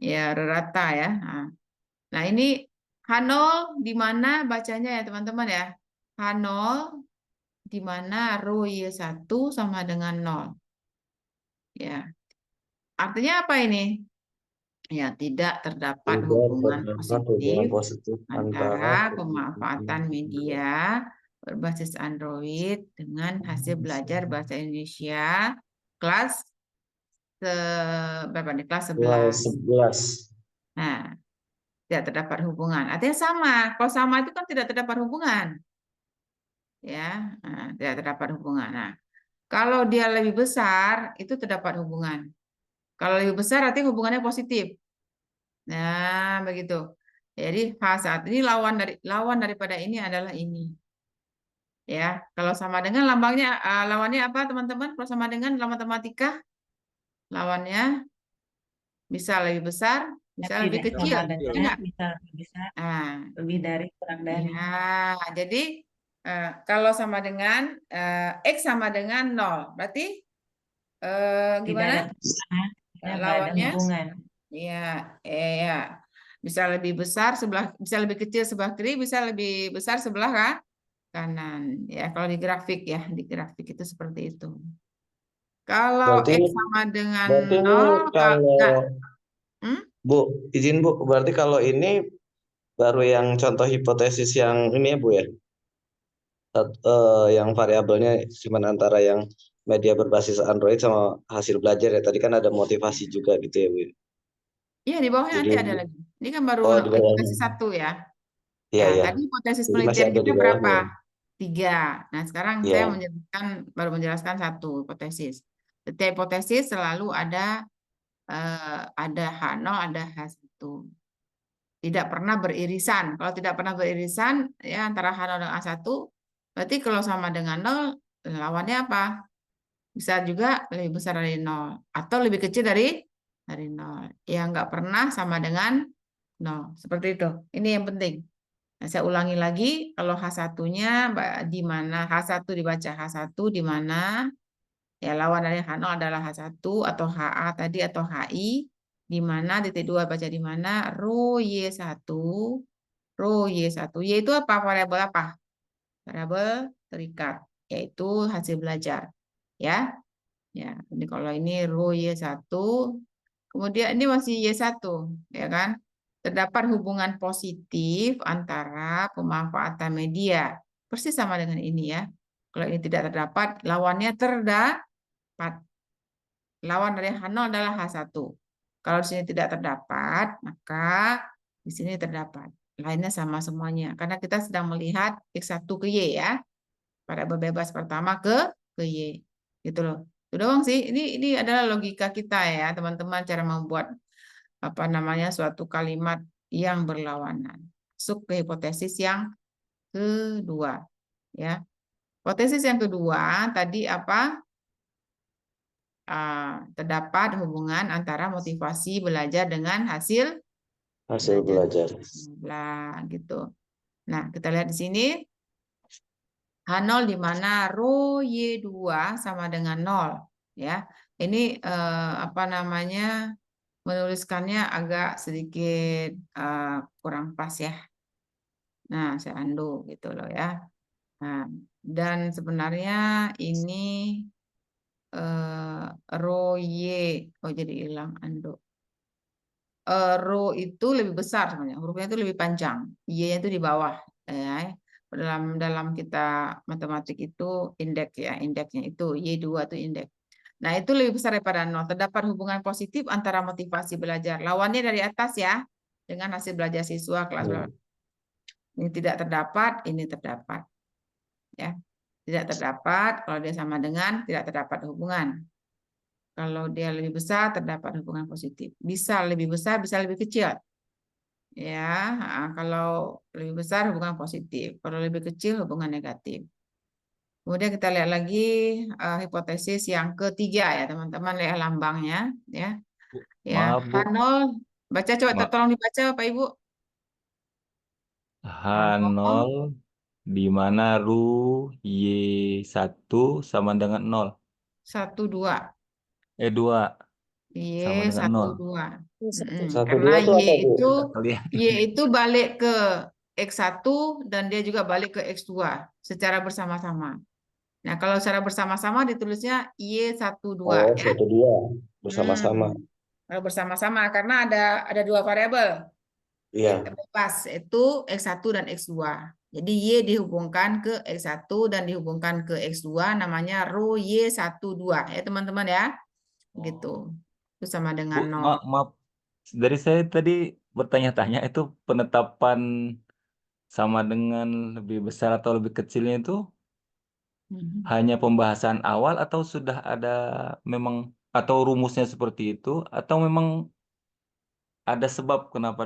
Speaker 1: Ya, rata ya. Nah, ini H0 di mana bacanya ya teman-teman ya? H0 di mana rho Y1 sama dengan 0. Ya. Artinya apa ini? Ya, tidak terdapat
Speaker 5: Tidak
Speaker 1: hubungan
Speaker 5: terdapat hubungan
Speaker 1: positif
Speaker 5: positif
Speaker 1: antara pemanfaatan media berbasis Android dengan hasil belajar bahasa Indonesia kelas berapa nih? Kelas 11.
Speaker 5: 11.
Speaker 1: Nah, tidak terdapat hubungan. Artinya sama. Kalau sama itu kan tidak terdapat hubungan. Ya, tidak terdapat hubungan. Nah, kalau dia lebih besar itu terdapat hubungan. Kalau lebih besar artinya hubungannya positif. Nah, begitu. Jadi H1 ini lawan daripada ini adalah ini. Ya, kalau sama dengan lambangnya lawannya apa teman-teman? Kalau sama dengan dalam matematika lawannya bisa lebih besar, bisa lebih
Speaker 6: Tidak
Speaker 1: kecil.
Speaker 6: sama dengan,
Speaker 1: Enggak?
Speaker 6: bisa lebih besar,
Speaker 1: Nah,
Speaker 6: lebih dari, kurang dari.
Speaker 1: ya, jadi kalau sama dengan X sama dengan 0, berarti
Speaker 6: Tidak
Speaker 1: gimana?
Speaker 6: ada perubahan, tidak ada
Speaker 1: Lawannya?
Speaker 6: hubungan.
Speaker 1: Ya, ya. Bisa lebih besar bisa lebih kecil sebelah kiri, bisa lebih besar sebelah kanan. Ya, kalau di grafik ya, di grafik itu seperti itu. Kalau
Speaker 5: Berarti,
Speaker 1: X sama dengan
Speaker 5: berarti ini
Speaker 1: 0,
Speaker 5: kalau
Speaker 1: hmm?
Speaker 5: Bu, izin Bu, berarti kalau ini baru yang contoh hipotesis yang ini ya Bu ya, yang variabelnya cuma antara yang media berbasis Android sama hasil belajar ya. Tadi kan ada motivasi juga gitu ya Bu.
Speaker 1: Iya, di bawahnya
Speaker 5: Jadi,
Speaker 1: nanti ada lagi. Ini kan baru
Speaker 5: oh di bawahnya.
Speaker 1: hipotesis 1 ya.
Speaker 5: Iya
Speaker 1: Ya,
Speaker 5: ya.
Speaker 1: tadi hipotesis
Speaker 5: Jadi masih
Speaker 1: penelitian
Speaker 5: ada
Speaker 1: kita
Speaker 5: di
Speaker 1: berapa?
Speaker 5: bawahnya.
Speaker 1: 3. Nah, sekarang
Speaker 5: Iya.
Speaker 1: saya baru menjelaskan 1 hipotesis. Setiap hipotesis selalu ada H0, ada H1. Tidak pernah beririsan. Kalau tidak pernah beririsan ya antara H0 dan H1, berarti kalau sama dengan 0, lawannya apa? Bisa juga lebih besar dari 0 atau lebih kecil dari 0. Yang nggak pernah sama dengan 0. Seperti itu. Ini yang penting. Nah, saya ulangi lagi, kalau H1-nya di mana H1 dibaca H1 di mana ya lawan dari H0 adalah H1 atau HA tadi atau HI, di mana titik 2 baca di mana rho Y1, rho Y1. Y itu apa? Variabel apa? Variabel terikat, yaitu hasil belajar. Ya. Ya, ini kalau ini rho Y1, kemudian ini masih Y1, ya kan? Terdapat hubungan positif antara pemanfaatan media. Persis sama dengan ini ya. Kalau ini tidak terdapat, lawannya terdapat. Lawan dari H0 adalah H1. Kalau di sini tidak terdapat, maka di sini terdapat. Lainnya sama semuanya. Karena kita sedang melihat X1 ke Y ya. Pada bebas pertama ke Y. Gitu loh. Itu doang sih. Ini adalah logika kita ya, teman-teman, cara membuat apa namanya suatu kalimat yang berlawanan. Masuk ke hipotesis yang kedua, ya. Hipotesis yang kedua tadi apa? Terdapat hubungan antara motivasi belajar dengan hasil
Speaker 5: belajar.
Speaker 1: Blah, gitu. Nah, kita lihat di sini H0 di mana rho Y2 sama dengan 0, ya. Ini apa namanya? Menuliskannya agak sedikit kurang pas ya. Nah, saya undo gitu loh ya. Nah, dan sebenarnya ini rho Y, oh jadi hilang undo. Rho itu lebih besar sebenarnya, hurufnya itu lebih panjang, Y-nya itu di bawah. Dalam kita matematik itu indeks ya, indeksnya itu Y2 itu indeks. Nah, itu lebih besar daripada 0. Terdapat hubungan positif antara motivasi belajar. Lawannya dari atas ya, dengan hasil belajar siswa kelas berapa. Ini tidak terdapat, ini terdapat. Ya, tidak terdapat kalau dia sama dengan tidak terdapat hubungan. Kalau dia lebih besar, terdapat hubungan positif. Bisa lebih besar, bisa lebih kecil. Ya, kalau lebih besar hubungan positif, kalau lebih kecil hubungan negatif. Kemudian kita lihat lagi hipotesis yang ketiga ya teman-teman, lihat lambangnya ya. Ya,
Speaker 8: Maaf Bu,
Speaker 1: H0 baca coba
Speaker 8: Ma
Speaker 1: tolong dibaca Pak Ibu. H0
Speaker 8: H0 di mana Y1 sama dengan 0.
Speaker 1: 1 2.
Speaker 8: 2 sama
Speaker 1: Y
Speaker 8: dengan
Speaker 1: 1
Speaker 8: 0.
Speaker 1: 2.
Speaker 5: Satu
Speaker 1: Karena
Speaker 5: dua tuh apa, Bu?
Speaker 1: Y itu balik ke X1 dan dia juga balik ke X2 secara bersama-sama. Nah, kalau secara bersama-sama ditulisnya Y1 2
Speaker 5: Oh,
Speaker 1: ya.
Speaker 5: 1 2 bersama-sama.
Speaker 1: Kalau bersama-sama karena ada dua variabel.
Speaker 5: Iya.
Speaker 1: Bebas itu X1 dan X2. Jadi Y dihubungkan ke X1 dan dihubungkan ke X2 namanya rho Y12 ya teman-teman ya. Gitu. Itu sama
Speaker 8: Bu,
Speaker 1: dengan 0.
Speaker 8: maaf. Dari saya tadi bertanya-tanya itu penetapan sama dengan lebih besar atau lebih kecilnya itu hanya pembahasan awal atau sudah ada memang atau rumusnya seperti itu atau memang ada sebab kenapa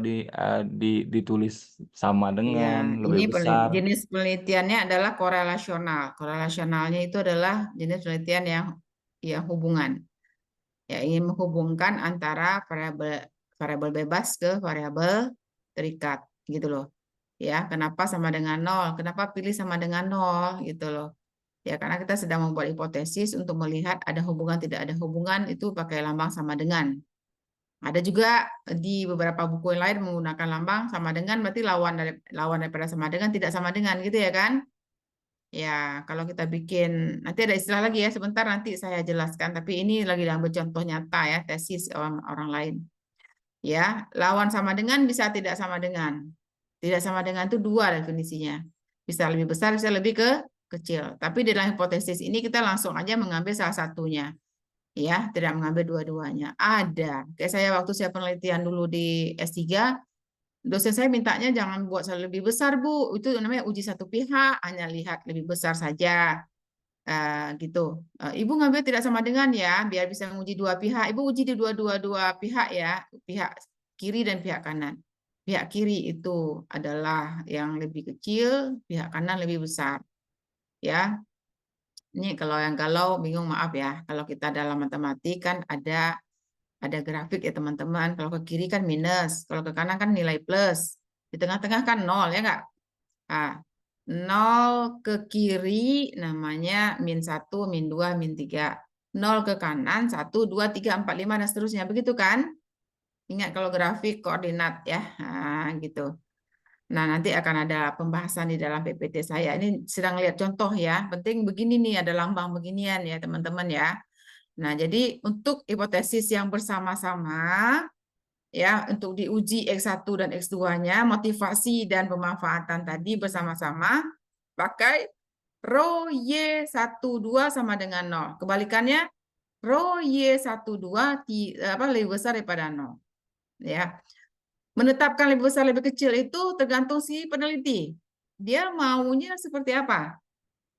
Speaker 8: ditulis sama
Speaker 1: Ya,
Speaker 8: dengan
Speaker 1: ini
Speaker 8: lebih besar.
Speaker 1: jenis penelitiannya adalah korelasional. Korelasionalnya itu adalah jenis penelitian yang hubungan. Ya, ingin menghubungkan antara variabel bebas ke variabel terikat gitu loh. Ya, kenapa sama dengan 0? Kenapa pilih sama dengan 0 gitu loh. Ya, karena kita sedang membuat hipotesis untuk melihat ada hubungan tidak ada hubungan itu pakai lambang sama dengan. Ada juga di beberapa buku yang lain menggunakan lambang sama dengan berarti lawan daripada sama dengan tidak sama dengan gitu ya kan? Ya, kalau kita bikin nanti ada istilah lagi ya sebentar nanti saya jelaskan tapi ini lagi ambil contoh nyata ya tesis orang lain. Ya, lawan sama dengan bisa tidak sama dengan. Tidak sama dengan itu dua definisinya. Bisa lebih besar, bisa lebih kecil. Tapi di dalam hipotesis ini kita langsung aja mengambil salah satunya. Ya, tidak mengambil dua-duanya. Ada. Kayak saya waktu saya penelitian dulu di S3, dosen saya mintanya jangan buat lebih besar, Bu. Itu namanya uji satu pihak, hanya lihat lebih besar saja. Gitu. Ibu ngambil tidak sama dengan ya, biar bisa menguji dua pihak. Ibu uji di dua pihak ya, pihak kiri dan pihak kanan. Pihak kiri itu adalah yang lebih kecil, pihak kanan lebih besar. Ya, ini kalau yang galau bingung maaf ya. Kalau kita dalam matematik kan ada grafik ya teman-teman. Kalau ke kiri kan minus, kalau ke kanan kan nilai plus. Di tengah-tengah kan nol ya enggak? Nah, 0 ke kiri namanya min 1, min 2, min 3. 0 ke kanan 1, 2, 3, 4, 5 dan seterusnya. Begitu kan? Ingat kalau grafik koordinat ya. Nah, gitu. Nah, nanti akan ada pembahasan di dalam PPT saya. Ini sedang lihat contoh ya. Penting begini nih, ada lambang beginian ya teman-teman ya. Nah, jadi untuk hipotesis yang bersama-sama, ya untuk diuji X1 dan X2-nya, motivasi dan pemanfaatan tadi bersama-sama, pakai rho Y12 sama dengan 0. Kebalikannya, rho Y12 lebih besar daripada 0. Ya. Menetapkan lebih besar lebih kecil itu tergantung si peneliti. Dia maunya seperti apa?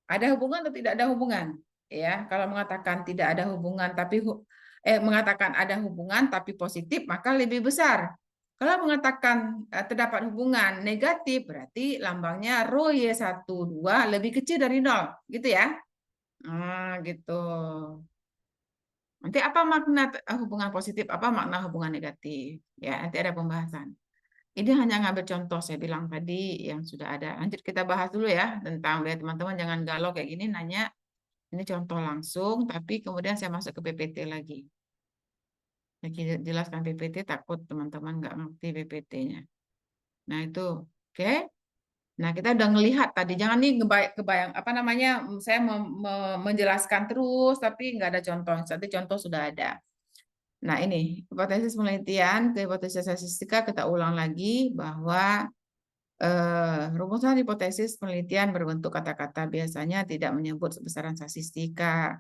Speaker 1: Ada hubungan atau tidak ada hubungan? Ya, kalau mengatakan tidak ada hubungan tapi mengatakan ada hubungan tapi positif maka lebih besar. Kalau mengatakan terdapat hubungan negatif berarti lambangnya rho Y12 lebih kecil dari 0, gitu ya. Gitu. Nanti apa makna hubungan positif, apa makna hubungan negatif? Ya, nanti ada pembahasan. Ini hanya ngambil contoh saya bilang tadi yang sudah ada. Lanjut kita bahas dulu ya tentang biar teman-teman jangan galau kayak gini nanya. Ini contoh langsung, tapi kemudian saya masuk ke PPT lagi. Saya jelaskan PPT, takut teman-teman nggak ngerti PPT-nya. Nah itu, oke. Nah kita udah ngelihat tadi, jangan nih kebayang apa namanya, saya menjelaskan terus, tapi nggak ada contoh. Nanti contoh sudah ada. Nah ini, hipotesis penelitian ke hipotesis statistika kita ulang lagi bahwa rumusan hipotesis penelitian berbentuk kata-kata biasanya tidak menyebut besaran statistika.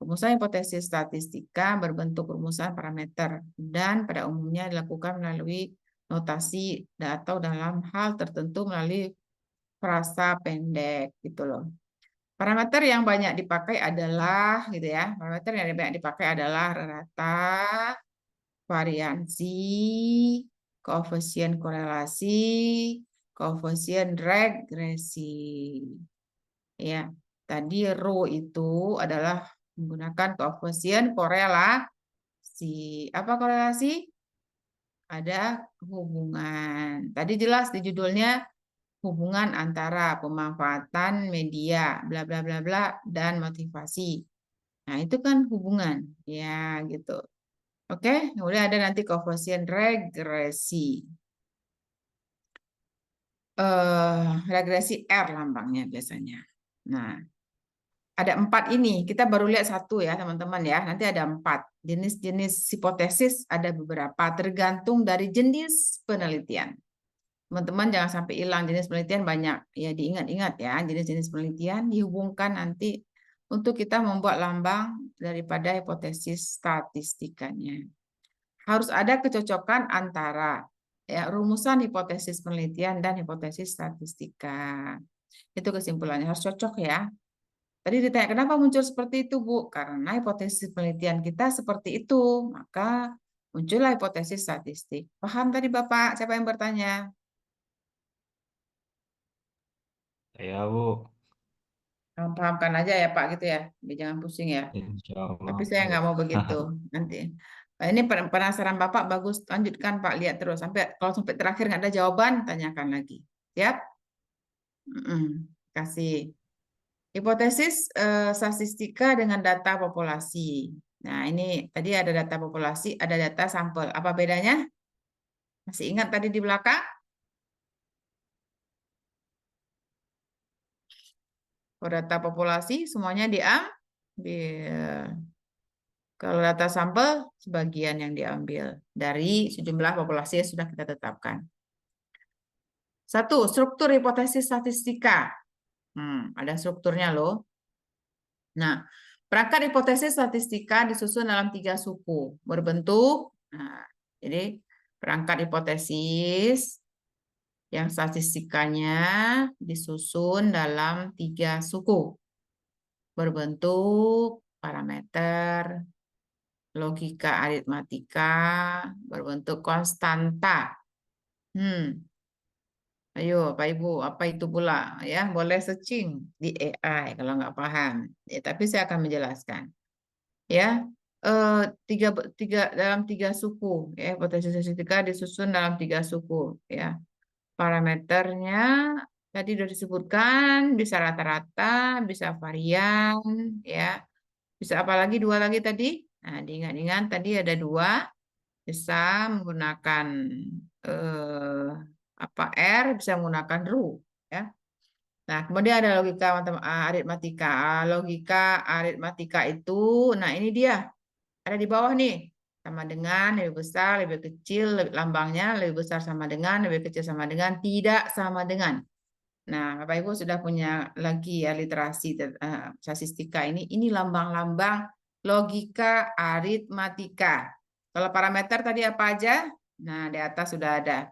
Speaker 1: Rumusan hipotesis statistika berbentuk rumusan parameter dan pada umumnya dilakukan melalui notasi atau dalam hal tertentu melalui frasa pendek gitu loh. Parameter yang banyak dipakai adalah gitu ya. Parameter yang banyak dipakai adalah rata, variansi, koefisien korelasi, koefisien regresi. Ya, tadi rho itu adalah menggunakan koefisien korelasi. Apa korelasi? Ada hubungan. Tadi jelas di judulnya hubungan antara pemanfaatan media bla bla bla bla dan motivasi. Nah, itu kan hubungan. Ya, gitu. Oke, kemudian ada nanti koefisien regresi. Regresi R lambangnya biasanya. Nah, ada 4 ini. Kita baru lihat 1 ya, teman-teman ya. Nanti ada 4. Jenis-jenis hipotesis ada beberapa, tergantung dari jenis penelitian. Teman-teman jangan sampai hilang, jenis penelitian banyak. Ya, diingat-ingat ya, jenis-jenis penelitian dihubungkan nanti untuk kita membuat lambang daripada hipotesis statistikanya. Harus ada kecocokan antara ya, rumusan hipotesis penelitian dan hipotesis statistika. Itu kesimpulannya, harus cocok ya. Tadi ditanya, kenapa muncul seperti itu, Bu? Karena hipotesis penelitian kita seperti itu, maka muncullah hipotesis statistik. Paham tadi Bapak? Siapa yang bertanya?
Speaker 8: Ya, Bu.
Speaker 1: Pahamkan aja ya Pak gitu ya, jangan pusing ya.
Speaker 8: Insya Allah,
Speaker 1: Tapi saya nggak
Speaker 8: Bu.
Speaker 1: mau begitu nanti. Ini penasaran Bapak, bagus, lanjutkan Pak, lihat terus. Kalau sampai terakhir nggak ada jawaban, tanyakan lagi. Siap? Kasih. Hipotesis statistika dengan data populasi. Nah, ini tadi ada data populasi, ada data sampel. Apa bedanya? Masih ingat tadi di belakang? Kalau data populasi semuanya diambil. Kalau data sampel sebagian yang diambil dari sejumlah populasi yang sudah kita tetapkan. 1. Struktur hipotesis statistika. Ada strukturnya loh. Nah, perangkat hipotesis statistika disusun dalam 3 suku berbentuk. Nah, jadi perangkat hipotesis yang statistikanya disusun dalam 3 suku berbentuk parameter, logika aritmatika, berbentuk konstanta. Ayo Pak Ibu, apa itu pula? Ya, boleh searching di AI kalau nggak paham. Ya, tapi saya akan menjelaskan. Ya, dalam 3 suku. Ya, hipotesis statistika disusun dalam 3 suku. Ya, parameternya tadi sudah disebutkan, bisa rata-rata, bisa varian, ya, bisa apa lagi? 2 lagi tadi. Nah, diingat-ingat tadi ada 2, bisa menggunakan R, bisa menggunakan ru, ya. Nah, kemudian ada logika aritmatika. Logika aritmatika itu, nah ini dia, ada di bawah nih, sama dengan, lebih besar, lebih kecil, lambangnya lebih besar sama dengan, lebih kecil sama dengan, tidak sama dengan. Nah, Bapak Ibu sudah punya lagi ya literasi statistika ini lambang-lambang logika aritmatika. Kalau parameter tadi apa aja? Nah, di atas sudah ada.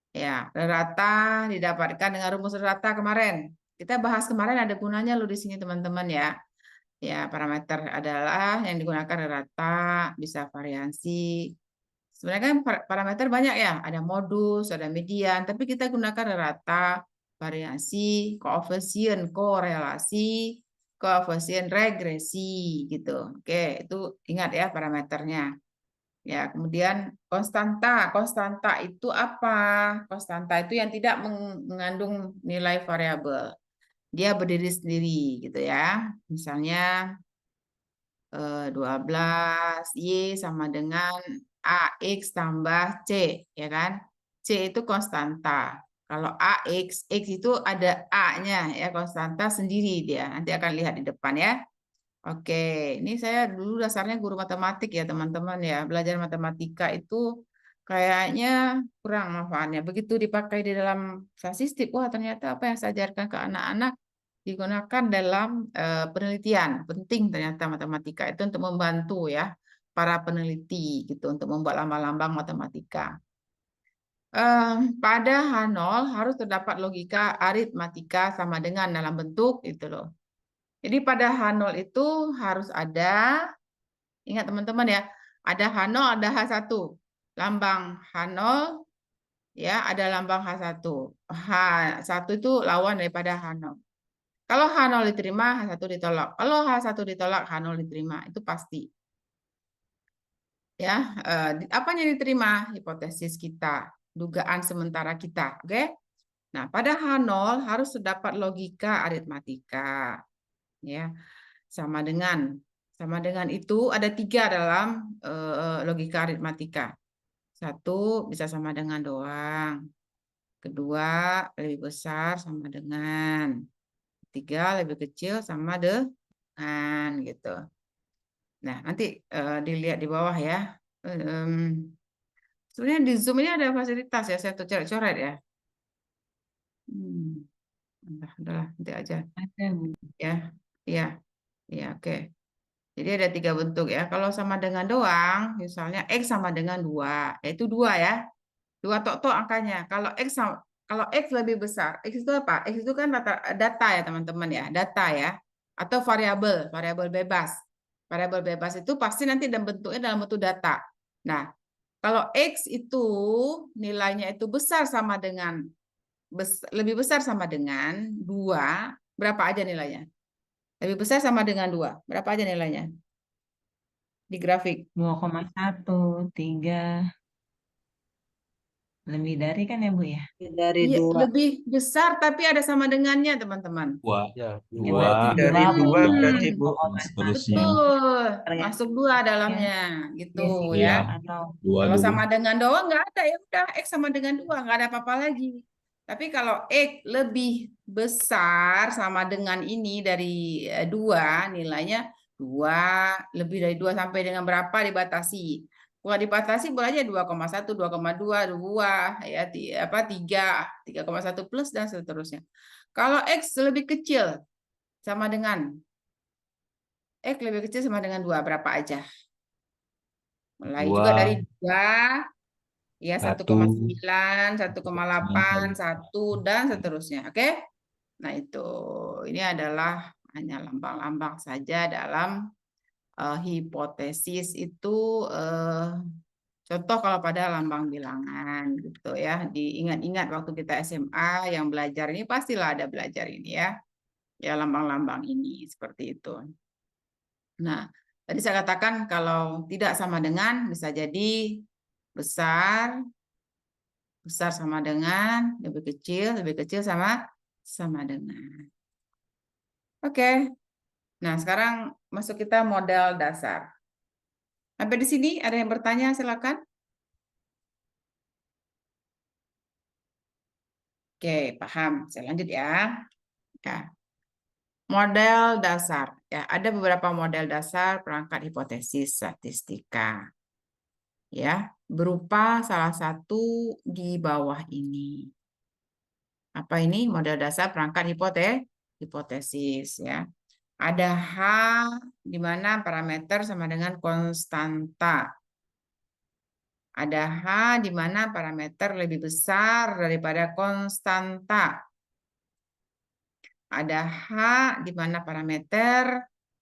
Speaker 1: Ya, rata didapatkan dengan rumus rata kemarin. Kita bahas kemarin, ada gunanya loh di sini teman-teman ya. Ya, parameter adalah yang digunakan rata, bisa variansi. Sebenarnya kan parameter banyak ya, ada modus, ada median, tapi kita gunakan rata, variasi, koefisien korelasi, koefisien regresi gitu. Oke, itu ingat ya parameternya. Ya, kemudian konstanta. Konstanta itu apa? Konstanta itu yang tidak mengandung nilai variabel. Dia berdiri sendiri gitu ya. Misalnya 12 Y sama dengan AX tambah C, ya kan? C itu konstanta. Kalau AX, X itu ada A-nya ya, konstanta sendiri dia. Nanti akan lihat di depan ya. Oke, ini saya dulu dasarnya guru matematik ya teman-teman ya. Belajar matematika itu kayaknya kurang manfaatnya. Begitu dipakai di dalam statistik, wah ternyata apa yang saya ajarkan ke anak-anak digunakan dalam penelitian. Penting ternyata matematika itu untuk membantu ya para peneliti gitu untuk membuat lambang-lambang matematika. Pada H0 harus terdapat logika aritmatika sama dengan dalam bentuk itu loh. Jadi pada H0 itu harus ada, ingat teman-teman ya, ada H0, ada H1. Lambang H0 ya, ada lambang H1. H1 itu lawan daripada H0. Kalau H0 diterima, H1 ditolak. Kalau H1 ditolak, H0 diterima. Itu pasti. Ya, apanya diterima? Hipotesis kita, dugaan sementara kita, oke? Nah, pada H0 harus terdapat logika aritmatika. Ya, sama dengan itu ada 3 dalam logika aritmatika. 1 bisa sama dengan doang. Kedua lebih besar sama dengan. 3 lebih kecil sama dengan gitu. Nah, nanti dilihat di bawah ya. Sebenarnya di Zoom ini ada fasilitas ya, saya coret-coret ya. Udahlah, nanti aja.
Speaker 6: Ada, Bu.
Speaker 1: Ya, oke. Jadi ada 3 bentuk ya. Kalau sama dengan doang, misalnya X sama dengan 2, yaitu 2 ya. 2 tok-tok angkanya. Kalau X lebih besar, X itu apa? X itu kan data ya teman-teman ya, data ya. Atau variabel bebas. Variabel bebas itu pasti nanti bentuknya dalam bentuk data. Nah, kalau X itu nilainya itu lebih besar sama dengan 2, berapa aja nilainya? Lebih besar sama dengan 2, berapa aja nilainya? Di grafik.
Speaker 6: 2,1, 3. Lebih dari kan ya, Bu ya?
Speaker 4: Dari
Speaker 1: Iya,
Speaker 4: 2.
Speaker 1: lebih besar tapi ada sama dengannya, teman-teman.
Speaker 5: Ya,
Speaker 6: berarti
Speaker 5: dari 2 berarti, Bu.
Speaker 8: Seterusnya.
Speaker 1: Betul,
Speaker 6: Ya.
Speaker 1: masuk 2 dalamnya, gitu
Speaker 8: Iya.
Speaker 1: ya.
Speaker 6: Atau
Speaker 8: Dua
Speaker 1: Kalau
Speaker 8: dulu.
Speaker 1: sama dengan doang nggak ada, ya udah X sama dengan 2, nggak ada apa-apa lagi. Tapi kalau X lebih besar sama dengan ini dari 2, nilainya 2, lebih dari 2 sampai dengan berapa dibatasi. Kalau dibatasi boleh aja 2,1, 2,2, 2, ya 3,1 plus dan seterusnya. Kalau X lebih kecil sama dengan X lebih kecil sama dengan 2, berapa aja? Mulai juga dari 2, ya 1,9, 1,8, 1, dan seterusnya. Oke? Nah, itu. Ini adalah hanya lambang-lambang saja dalam hipotesis itu contoh kalau pada lambang bilangan gitu ya. Diingat-ingat waktu kita SMA yang belajar ini pastilah ada belajar ini ya. Ya lambang-lambang ini seperti itu. Nah, tadi saya katakan kalau tidak sama dengan bisa jadi besar sama dengan, lebih kecil sama dengan. Oke. Nah, sekarang masuk kita model dasar. Sampai di sini ada yang bertanya, silakan. Oke, paham. Saya lanjut ya. Ya. Model dasar. Ya, ada beberapa model dasar perangkat hipotesis statistika. Ya, berupa salah satu di bawah ini. Apa ini? Model dasar perangkat hipotesis ya. Ada H di mana parameter sama dengan konstanta. Ada H di mana parameter lebih besar daripada konstanta. Ada H di mana parameter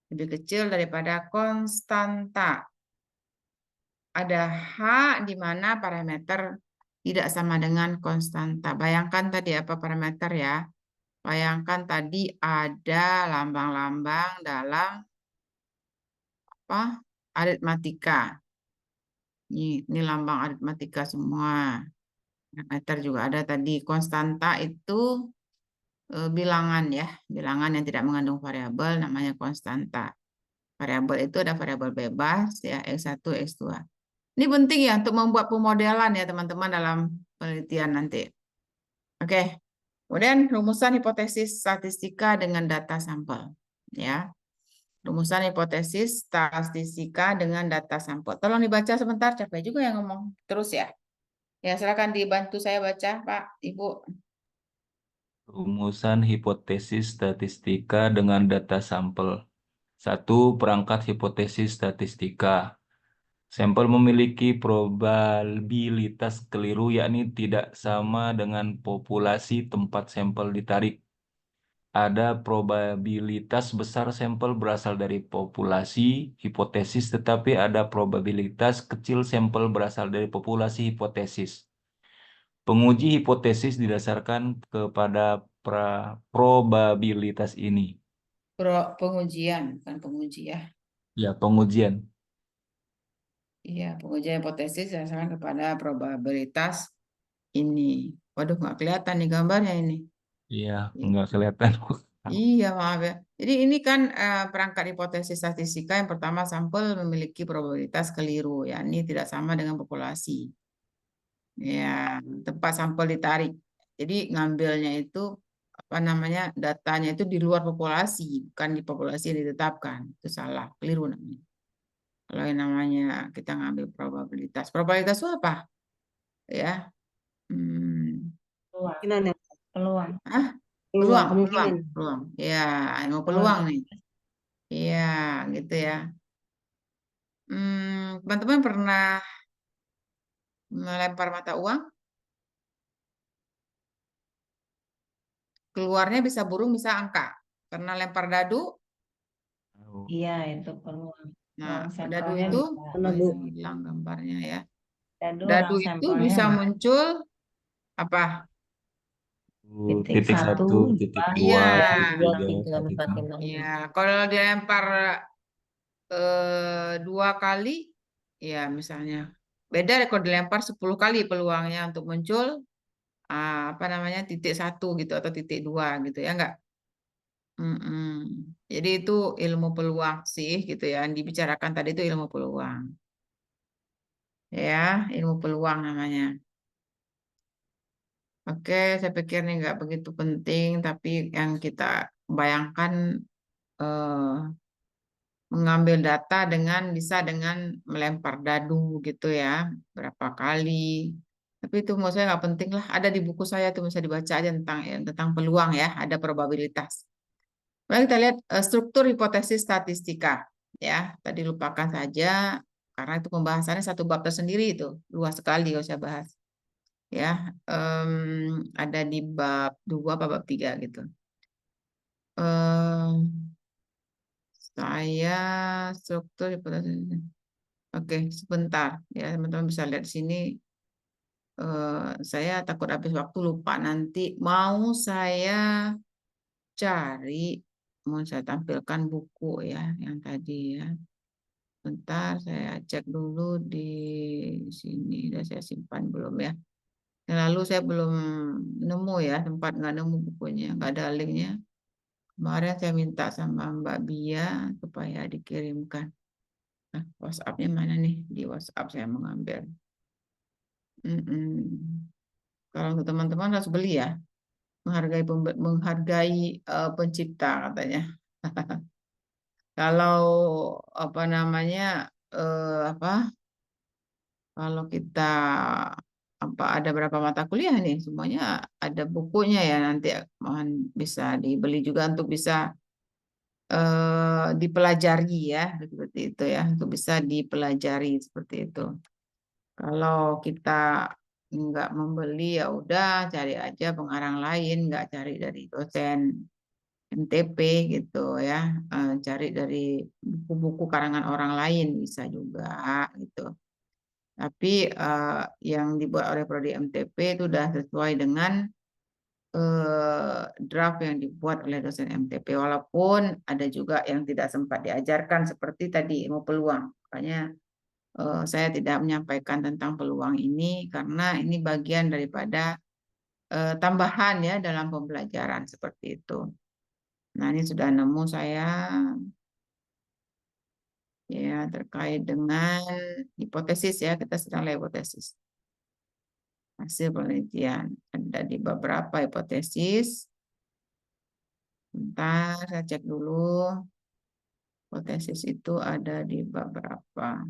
Speaker 1: lebih kecil daripada konstanta. Ada H di mana parameter tidak sama dengan konstanta. Bayangkan tadi apa parameter ya. Bayangkan tadi ada lambang-lambang dalam aritmatika. Ini lambang aritmatika semua. Parameter juga ada tadi. Konstanta itu bilangan ya. Bilangan yang tidak mengandung variabel namanya konstanta. Variabel itu ada variabel bebas ya, X1, X2. Ini penting ya untuk membuat pemodelan ya teman-teman dalam penelitian nanti. Oke. Kemudian rumusan hipotesis statistika dengan data sampel. Ya. Rumusan hipotesis statistika dengan data sampel. Tolong dibaca sebentar, capek juga yang ngomong terus ya. Ya, silakan dibantu saya baca, Pak, Ibu.
Speaker 8: Rumusan hipotesis statistika dengan data sampel. 1. Perangkat hipotesis statistika. Sampel memiliki probabilitas keliru yakni tidak sama dengan populasi tempat sampel ditarik. Ada probabilitas besar sampel berasal dari populasi hipotesis, tetapi ada probabilitas kecil sampel berasal dari populasi hipotesis. Penguji hipotesis didasarkan kepada probabilitas ini.
Speaker 1: Pengujian, bukan penguji ya.
Speaker 8: Ya, pengujian.
Speaker 1: Iya, pengujian hipotesis didasarkan kepada probabilitas ini. Waduh, nggak kelihatan nih gambarnya ini.
Speaker 8: Iya, nggak kelihatan.
Speaker 1: Iya, maaf ya. Jadi ini kan perangkat hipotesis statistika yang pertama sampel memiliki probabilitas keliru, yakni tidak sama dengan populasi. Ya, tempat sampel ditarik. Jadi ngambilnya itu apa namanya datanya itu di luar populasi, bukan di populasi yang ditetapkan. Itu salah, keliru namanya. Kalau yang namanya kita ngambil probabilitas. Probabilitas itu apa? Ya.
Speaker 6: Peluang.
Speaker 4: Kemungkinan ya?
Speaker 6: Peluang.
Speaker 1: Ah,
Speaker 4: Peluang,
Speaker 1: peluang,
Speaker 4: kemungkinan.
Speaker 1: peluang. Ya, ilmu peluang nih. Iya, gitu ya. Teman-teman pernah melempar mata uang? Keluarnya bisa burung, bisa angka. Karena lempar dadu,
Speaker 6: Iya, itu peluang.
Speaker 1: nah
Speaker 6: Uang
Speaker 1: dadu
Speaker 6: sampelnya
Speaker 1: itu
Speaker 6: bisa.
Speaker 4: Mana, Bu?
Speaker 1: hilang gambarnya ya.
Speaker 6: Dadu
Speaker 1: Dadu
Speaker 6: uang
Speaker 1: itu
Speaker 6: sampelnya
Speaker 1: bisa
Speaker 6: bisa.
Speaker 1: muncul apa?
Speaker 6: Titik
Speaker 8: Titik 1,
Speaker 6: 1,
Speaker 8: titik 2,
Speaker 1: Iya,
Speaker 8: titik
Speaker 4: 2,
Speaker 8: 3,
Speaker 4: 3, 4,
Speaker 8: titik
Speaker 4: 5, 6.
Speaker 1: iya. Kalau dilempar 2 kali, ya misalnya beda kalau dilempar 10 kali peluangnya untuk muncul apa namanya titik 1 gitu atau titik 2 gitu ya enggak? Jadi itu ilmu peluang sih gitu ya. Yang dibicarakan tadi itu ilmu peluang. Ya, ilmu peluang namanya. Oke, saya pikir ini nggak begitu penting, tapi yang kita bayangkan eh, mengambil data bisa dengan melempar dadu gitu ya, berapa kali. Tapi itu menurut saya nggak penting lah. Ada di buku saya tuh bisa dibaca aja tentang peluang ya, ada probabilitas. Mari kita lihat struktur hipotesis statistika. Ya, tadi lupakan saja karena itu pembahasannya satu bab tersendiri itu, luas sekali kalau saya bahas. Ya, ada di bab 2 apa bab 3 gitu. Saya struktur hipotesis. Oke, sebentar ya teman-teman bisa lihat di sini. Saya takut habis waktu lupa nanti mau saya cari, mau saya tampilkan buku ya yang tadi ya. Bentar, saya cek dulu di sini. Sudah saya simpan belum ya? Yang lalu saya belum nemu ya, tempat nggak nemu bukunya, nggak ada linknya. Kemarin saya minta sama Mbak Bia supaya dikirimkan. Nah, WhatsApp-nya mana nih? Di WhatsApp saya mengambil. Kalau untuk teman-teman harus beli ya, menghargai pencipta katanya. Kalau apa namanya apa? Kalau kita ada berapa mata kuliah nih? Semuanya ada bukunya ya nanti mohon bisa dibeli juga untuk bisa dipelajari ya seperti itu ya untuk bisa dipelajari seperti itu. Kalau kita nggak membeli ya udah cari aja pengarang lain, nggak cari dari dosen MTP gitu ya, cari dari buku-buku karangan orang lain bisa juga gitu. Tapi yang dibuat oleh Prodi MTP itu sudah sesuai dengan draft yang dibuat oleh dosen MTP. Walaupun ada juga yang tidak sempat diajarkan seperti tadi ilmu peluang. Makanya saya tidak menyampaikan tentang peluang ini karena ini bagian daripada tambahan ya dalam pembelajaran seperti itu. Nah ini sudah nemu saya ya terkait dengan hipotesis ya kita sedang lihat hipotesis. Hasil penelitian ada di beberapa hipotesis. Bentar, saya cek dulu. Hipotesis itu ada di beberapa.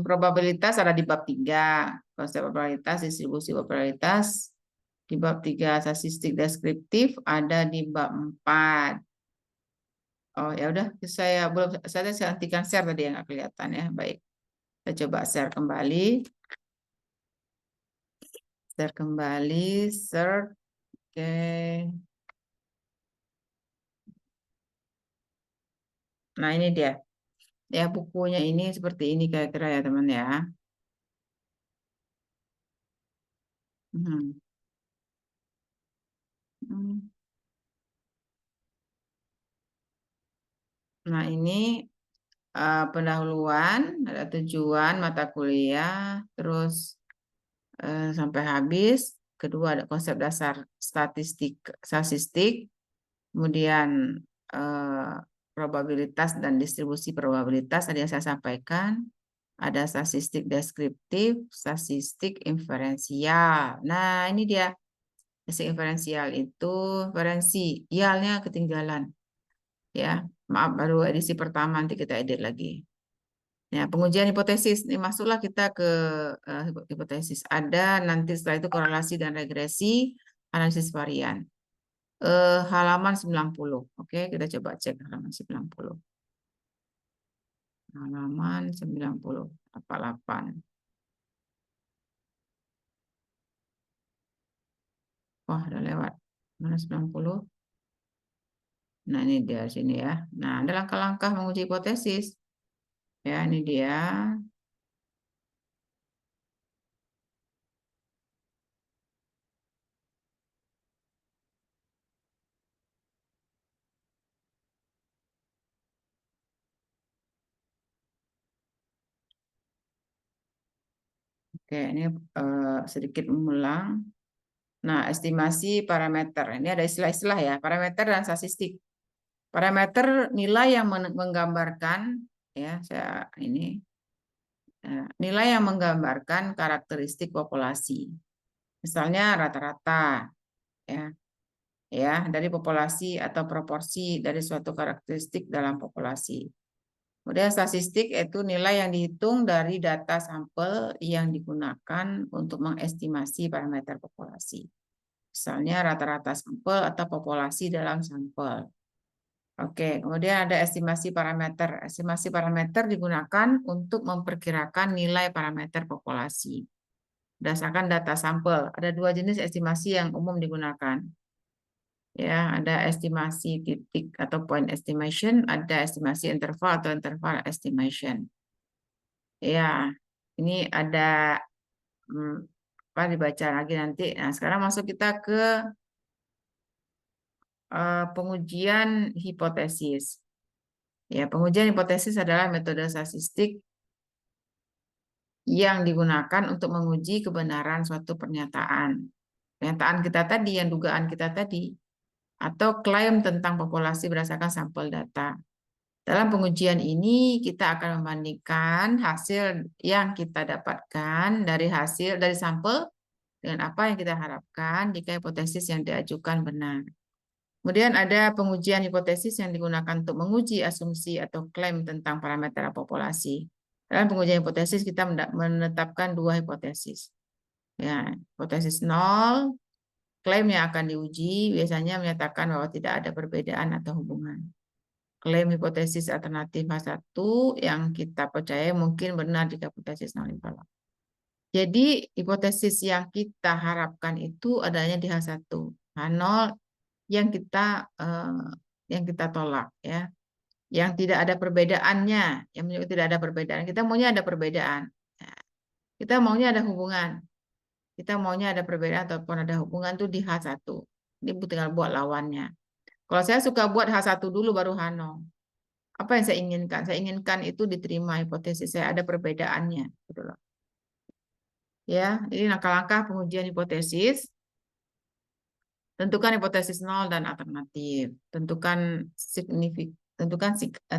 Speaker 1: Probabilitas ada di bab 3. Konsep probabilitas, distribusi probabilitas di bab 3. Statistik deskriptif ada di bab 4. Oh ya udah, saya hentikan share tadi yang nggak kelihatan ya. Baik, saya coba share kembali. Share kembali, share. Oke. Nah ini dia. Ya bukunya ini seperti ini kira-kira ya teman ya. Hmm. Hmm. Nah ini pendahuluan, ada tujuan mata kuliah, terus sampai habis. Kedua ada konsep dasar statistik, kemudian probabilitas dan distribusi probabilitas tadi yang saya sampaikan. Ada statistik deskriptif, statistik inferensial. Nah ini dia. Statistik inferensial itu inferensialnya ketinggalan. Ya, maaf baru edisi pertama, nanti kita edit lagi. Ya, pengujian hipotesis. Ini masuklah kita ke hipotesis. Ada nanti setelah itu korelasi dan regresi, analisis varian. Halaman 90. Oke, kita coba cek halaman 90. Halaman 90, 88. Wah, udah lewat. Mana 90? Nah, ini dia sini ya. Nah, ada langkah-langkah menguji hipotesis. Ya, ini dia. Oke, ini sedikit mengulang. Nah, estimasi parameter. Ini ada istilah-istilah ya, parameter dan statistik. Parameter nilai yang menggambarkan ya, nilai yang menggambarkan karakteristik populasi. Misalnya rata-rata ya, dari populasi atau proporsi dari suatu karakteristik dalam populasi. Kemudian statistik itu nilai yang dihitung dari data sampel yang digunakan untuk mengestimasi parameter populasi. Misalnya rata-rata sampel atau populasi dalam sampel. Oke, kemudian ada estimasi parameter. Estimasi parameter digunakan untuk memperkirakan nilai parameter populasi berdasarkan data sampel. Ada dua jenis estimasi yang umum digunakan. Ya, ada estimasi titik atau point estimation, ada estimasi interval atau interval estimation. Ya, ini ada apa dibaca lagi nanti. Nah, sekarang masuk kita ke pengujian hipotesis. Ya, pengujian hipotesis adalah metode statistik yang digunakan untuk menguji kebenaran suatu pernyataan. Pernyataan kita tadi, yang dugaan kita tadi, atau klaim tentang populasi berdasarkan sampel data. Dalam pengujian ini kita akan membandingkan hasil yang kita dapatkan dari sampel dengan apa yang kita harapkan jika hipotesis yang diajukan benar. Kemudian ada pengujian hipotesis yang digunakan untuk menguji asumsi atau klaim tentang parameter populasi. Dalam pengujian hipotesis kita menetapkan dua hipotesis. Ya, hipotesis 0, klaim yang akan diuji biasanya menyatakan bahwa tidak ada perbedaan atau hubungan. Klaim hipotesis alternatif H1 yang kita percaya mungkin benar jika hipotesis 0 ditolak. Jadi hipotesis yang kita harapkan itu adanya di H1. H0 yang kita tolak ya. Yang tidak ada perbedaannya, yang menunjukkan tidak ada perbedaan. Kita maunya ada perbedaan. Kita maunya ada hubungan. Kita maunya ada perbedaan ataupun ada hubungan itu di H1. Ini tinggal buat lawannya. Kalau saya suka buat H1 dulu baru H0. Apa yang saya inginkan? Saya inginkan itu diterima hipotesis saya ada perbedaannya, gitu loh. Ya, ini langkah-langkah pengujian hipotesis. Tentukan hipotesis 0 dan alternatif. Tentukan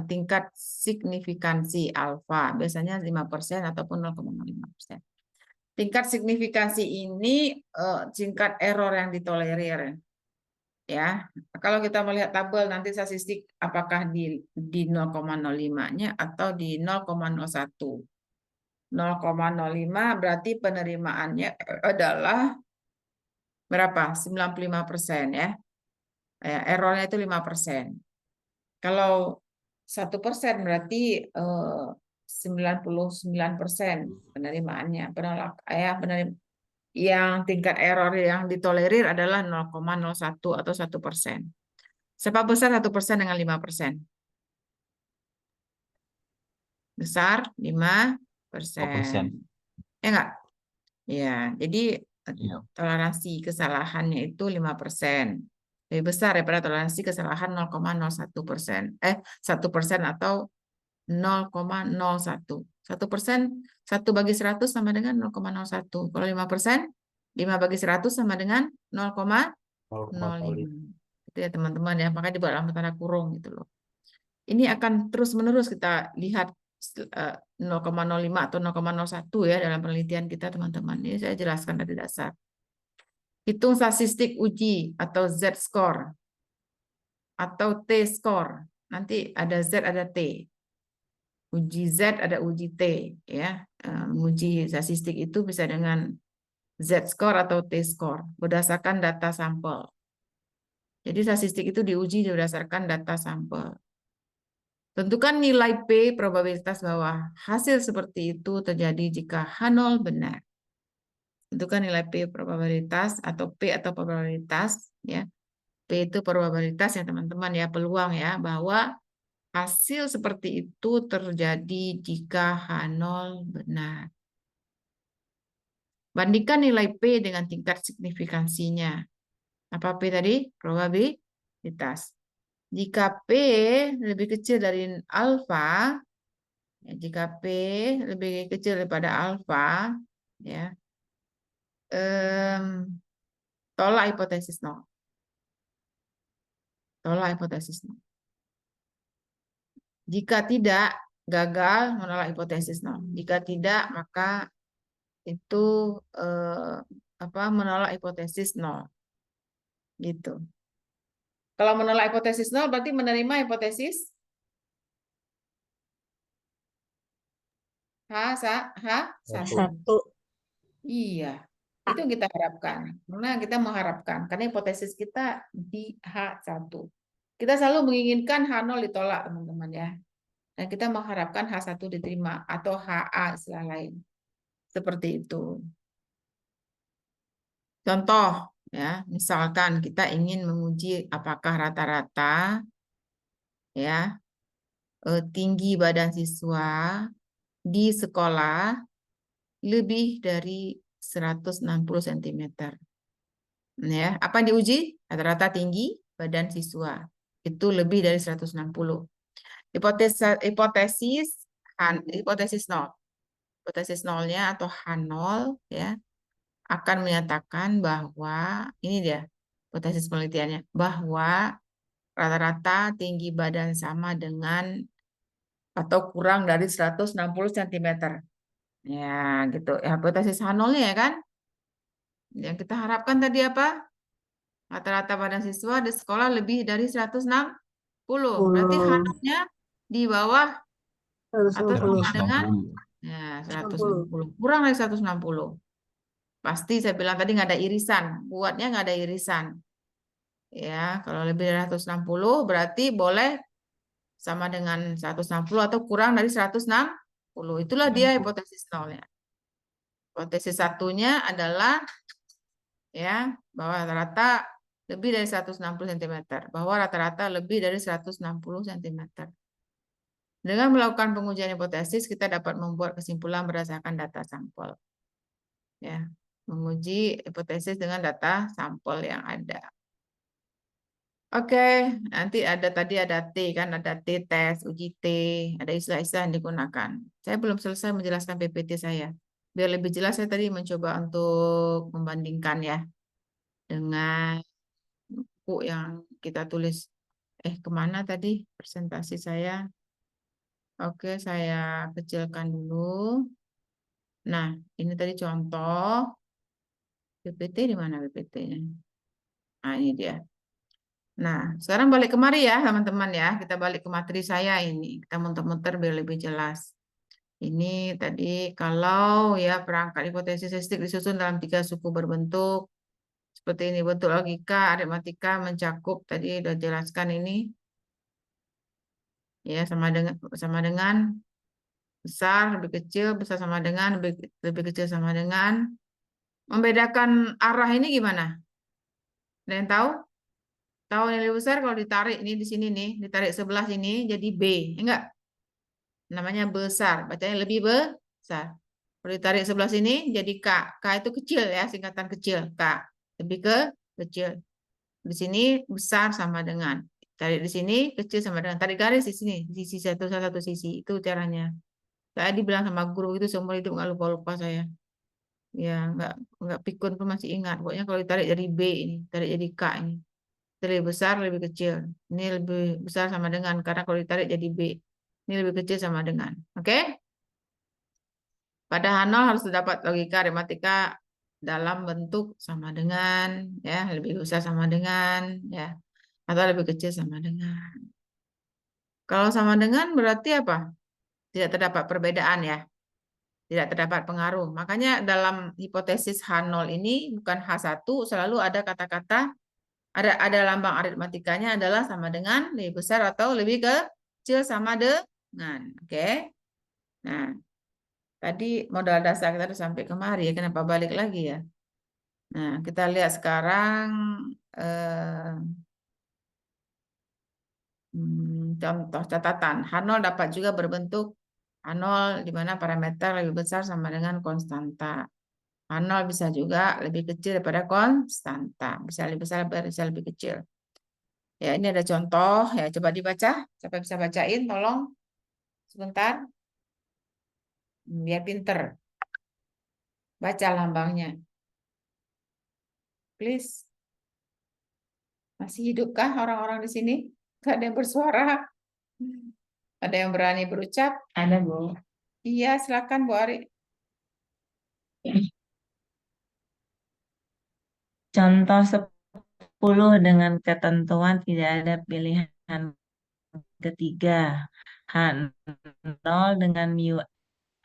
Speaker 1: tingkat signifikansi alfa, biasanya 5% ataupun 0,5%. Tingkat signifikansi ini tingkat error yang ditolerir. Ya, kalau kita melihat tabel nanti statistik apakah di 0,05-nya atau di 0,01. 0,05 berarti penerimaannya adalah berapa? 95% ya. Errornya itu 5%. Kalau 1% berarti 99% penerimaannya. Yang tingkat error yang ditolerir adalah 0,01 atau 1%. Seberapa besar 1% dengan 5%? Besar 5%. Ya enggak? Ya, jadi
Speaker 8: Iya.
Speaker 1: toleransi kesalahannya itu 5%. Lebih besar daripada toleransi kesalahan 0,01%. 1% atau 0,01. 1%, 1/100 sama dengan 0,01. Kalau 5%, 5 bagi 100 sama dengan 0,05. Itu ya teman-teman ya, makanya dibuat dalam tanda kurung gitu loh. Ini akan terus-menerus kita lihat 0,05 atau 0,01 ya dalam penelitian kita teman-teman. Ini saya jelaskan dari dasar. Hitung statistik uji atau Z-score atau T-score. Nanti ada Z, ada T. Uji Z ada uji T ya. Uji statistik itu bisa dengan Z-score atau T-score berdasarkan data sampel. Jadi statistik itu diuji berdasarkan data sampel. Tentukan nilai P probabilitas bahwa hasil seperti itu terjadi jika H0 benar. Tentukan nilai P probabilitas atau P atau probabilitas ya. P itu probabilitas ya teman-teman ya, peluang ya bahwa hasil seperti itu terjadi jika H0 benar. Bandingkan nilai P dengan tingkat signifikansinya. Apa P tadi? Probabilitas. Jika P lebih kecil dari alfa, jika P lebih kecil daripada alfa, ya, tolak hipotesis nol. Tolak hipotesis nol. Jika tidak, gagal menolak hipotesis nol. Jika tidak, maka itu menolak hipotesis nol. Gitu. Kalau menolak hipotesis nol berarti menerima hipotesis H1. Iya, itu yang kita harapkan. Karena kita mengharapkan, karena hipotesis kita di H1. Kita selalu menginginkan H0 ditolak, teman-teman ya. Dan kita mengharapkan H1 diterima atau HA istilah lain. Seperti itu. Contoh, ya, misalkan kita ingin menguji apakah rata-rata ya tinggi badan siswa di sekolah lebih dari 160 cm. Ya, apa yang diuji? Rata-rata tinggi badan siswa itu lebih dari 160. Hipotesis nol. Hipotesis nolnya atau H0 ya akan menyatakan bahwa ini dia hipotesis penelitiannya, bahwa rata-rata tinggi badan sama dengan atau kurang dari 160 cm. Ya, gitu. Ya, hipotesis H0-nya ya kan? Yang kita harapkan tadi apa? Rata-rata badan siswa di sekolah lebih dari 160. Berarti H0-nya di bawah atau sama dengan ya, 160. Kurang dari 160. Pasti saya bilang tadi nggak ada irisan. Buatnya nggak ada irisan. Ya, kalau lebih dari 160 berarti boleh sama dengan 160 atau kurang dari 160. Itulah dia hipotesis nolnya. Hipotesis satunya adalah ya bahwa rata-rata lebih dari 160 cm, bahwa rata-rata lebih dari 160 cm. Dengan melakukan pengujian hipotesis, kita dapat membuat kesimpulan berdasarkan data sampel. Ya, menguji hipotesis dengan data sampel yang ada. Oke, nanti tadi ada T kan, ada T-tes, uji T, ada istilah-istilah yang digunakan. Saya belum selesai menjelaskan PPT saya. Biar lebih jelas saya tadi mencoba untuk membandingkan ya dengan buku yang kita tulis. Kemana tadi presentasi saya? Oke, saya kecilkan dulu. Nah, ini tadi contoh PPT di mana PPT-nya? Nah, ini dia. Nah, sekarang balik kemari ya teman-teman ya. Kita balik ke materi saya ini. Kita muter-muter biar lebih jelas. Ini tadi kalau ya perangkat hipotesis statistik disusun dalam 3 suku berbentuk. Seperti ini bentuk logika, aritmatika mencakup tadi udah jelaskan ini. Ya, sama dengan besar, lebih kecil, besar sama dengan, lebih kecil sama dengan. Membedakan arah ini gimana? Ada yang tahu? Tahu nilai besar kalau ditarik ini di sini nih, ditarik sebelah sini jadi B, enggak? Namanya besar, bacanya lebih besar. Kalau ditarik sebelah sini jadi K. K itu kecil ya, singkatan kecil. K lebih ke kecil. Di sini besar sama dengan. Tarik di sini kecil sama dengan. Tarik garis di sini, di sisi satu sisi. Itu caranya. Tadi bilang sama guru itu seumur hidup nggak lupa-lupa saya. Ya, nggak pikun pun masih ingat. Pokoknya kalau ditarik jadi B ini, tarik jadi K ini. Lebih besar, lebih kecil. Ini lebih besar sama dengan, karena kalau ditarik jadi B. Ini lebih kecil sama dengan. Oke? Pada H0 harus terdapat logika aritmatika dalam bentuk sama dengan, ya, lebih besar sama dengan, ya, atau lebih kecil sama dengan. Kalau sama dengan berarti apa? Tidak terdapat perbedaan ya. Tidak terdapat pengaruh. Makanya dalam hipotesis H0 ini bukan H1 selalu ada kata-kata ada lambang aritmatikanya adalah sama dengan, lebih besar atau lebih kecil sama dengan. Oke. Nah, tadi modal dasar kita sudah sampai kemari ya. Kenapa balik lagi ya? Nah, kita lihat sekarang contoh catatan. H0 dapat juga berbentuk H0 di mana parameter lebih besar sama dengan konstanta. H0 bisa juga lebih kecil daripada konstanta. Bisa lebih besar, bisa lebih kecil. Ya, ini ada contoh. Ya, coba dibaca. Siapa bisa bacain? Tolong. Sebentar. Biar pinter. Baca lambangnya. Please. Masih hidupkah orang-orang di sini? Gak ada yang bersuara? Ada yang berani berucap?
Speaker 6: Ada, Bu.
Speaker 1: Iya, silakan Bu Ari.
Speaker 6: Contoh 10 dengan ketentuan tidak ada pilihan ketiga. H0 dengan mu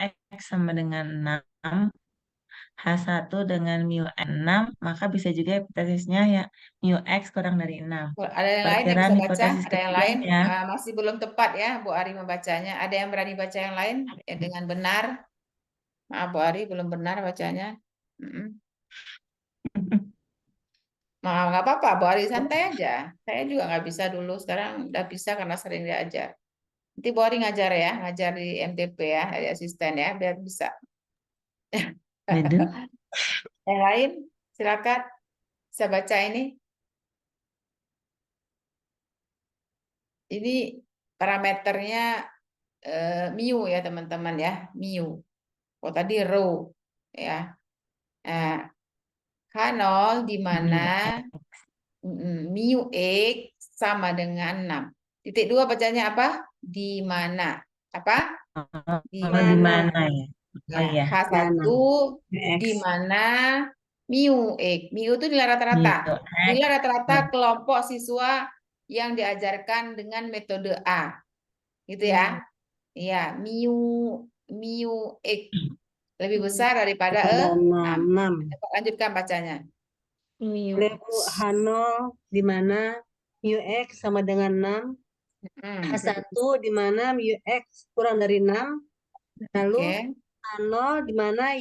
Speaker 6: X sama dengan 6. H1 dengan mu 6, maka bisa juga hipotesisnya ya mu X kurang dari 6.
Speaker 1: Ada yang lain yang
Speaker 6: Perkiraan
Speaker 1: bisa baca?
Speaker 6: hipotesis
Speaker 1: Ada yang lain?
Speaker 6: ketiganya,
Speaker 1: Masih belum tepat ya Bu Ari membacanya. Ada yang berani baca yang lain dengan benar? Maaf Bu Ari, belum benar bacanya. Maaf, nggak apa-apa Bu Ari, santai aja. Saya juga nggak bisa dulu, sekarang udah bisa karena sering diajar. Nanti Bu Ari ngajar ya, ngajar di MTP ya, jadi asisten ya, biar bisa.
Speaker 6: Bedu.
Speaker 1: Yang lain, silakan. Bisa baca ini. Ini parameternya mu ya teman-teman ya, mu. Oh tadi rho ya. Nah, H0 di mana mu X sama dengan 6. Titik 2 bacanya apa? Di mana? Apa? Di
Speaker 6: Oh, di mana ya? Oh
Speaker 1: Ya,
Speaker 6: iya.
Speaker 1: H1 di mana mu X. Mu itu nilai rata-rata.
Speaker 6: Mu X.
Speaker 1: Nilai rata-rata kelompok siswa yang diajarkan dengan metode A. Gitu ya. Iya, mu X lebih besar daripada 6. Lanjutkan bacanya.
Speaker 9: H0 di mana mu X sama dengan 6. H1 di mana mu X kurang dari 6. Lalu H0 di mana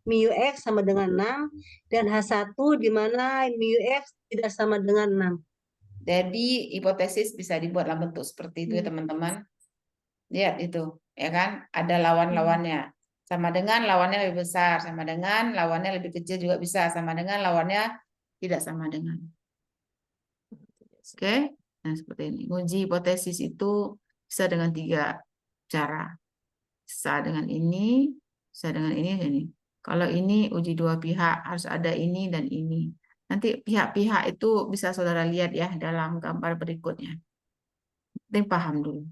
Speaker 9: mu X sama dengan 6. Dan H1 di mana mu X tidak sama dengan 6.
Speaker 1: Jadi hipotesis bisa dibuat dalam bentuk seperti itu ya teman-teman. Lihat itu, ya kan? Ada lawan-lawannya. Sama dengan lawannya lebih besar, sama dengan lawannya lebih kecil juga bisa, sama dengan lawannya tidak sama dengan. Oke? Nah, seperti ini. Uji hipotesis itu bisa dengan 3 cara. Bisa dengan ini, bisa dengan ini dan ini. Kalau ini uji 2 pihak, harus ada ini dan ini. Nanti pihak-pihak itu bisa saudara lihat ya dalam gambar berikutnya. Penting paham dulu.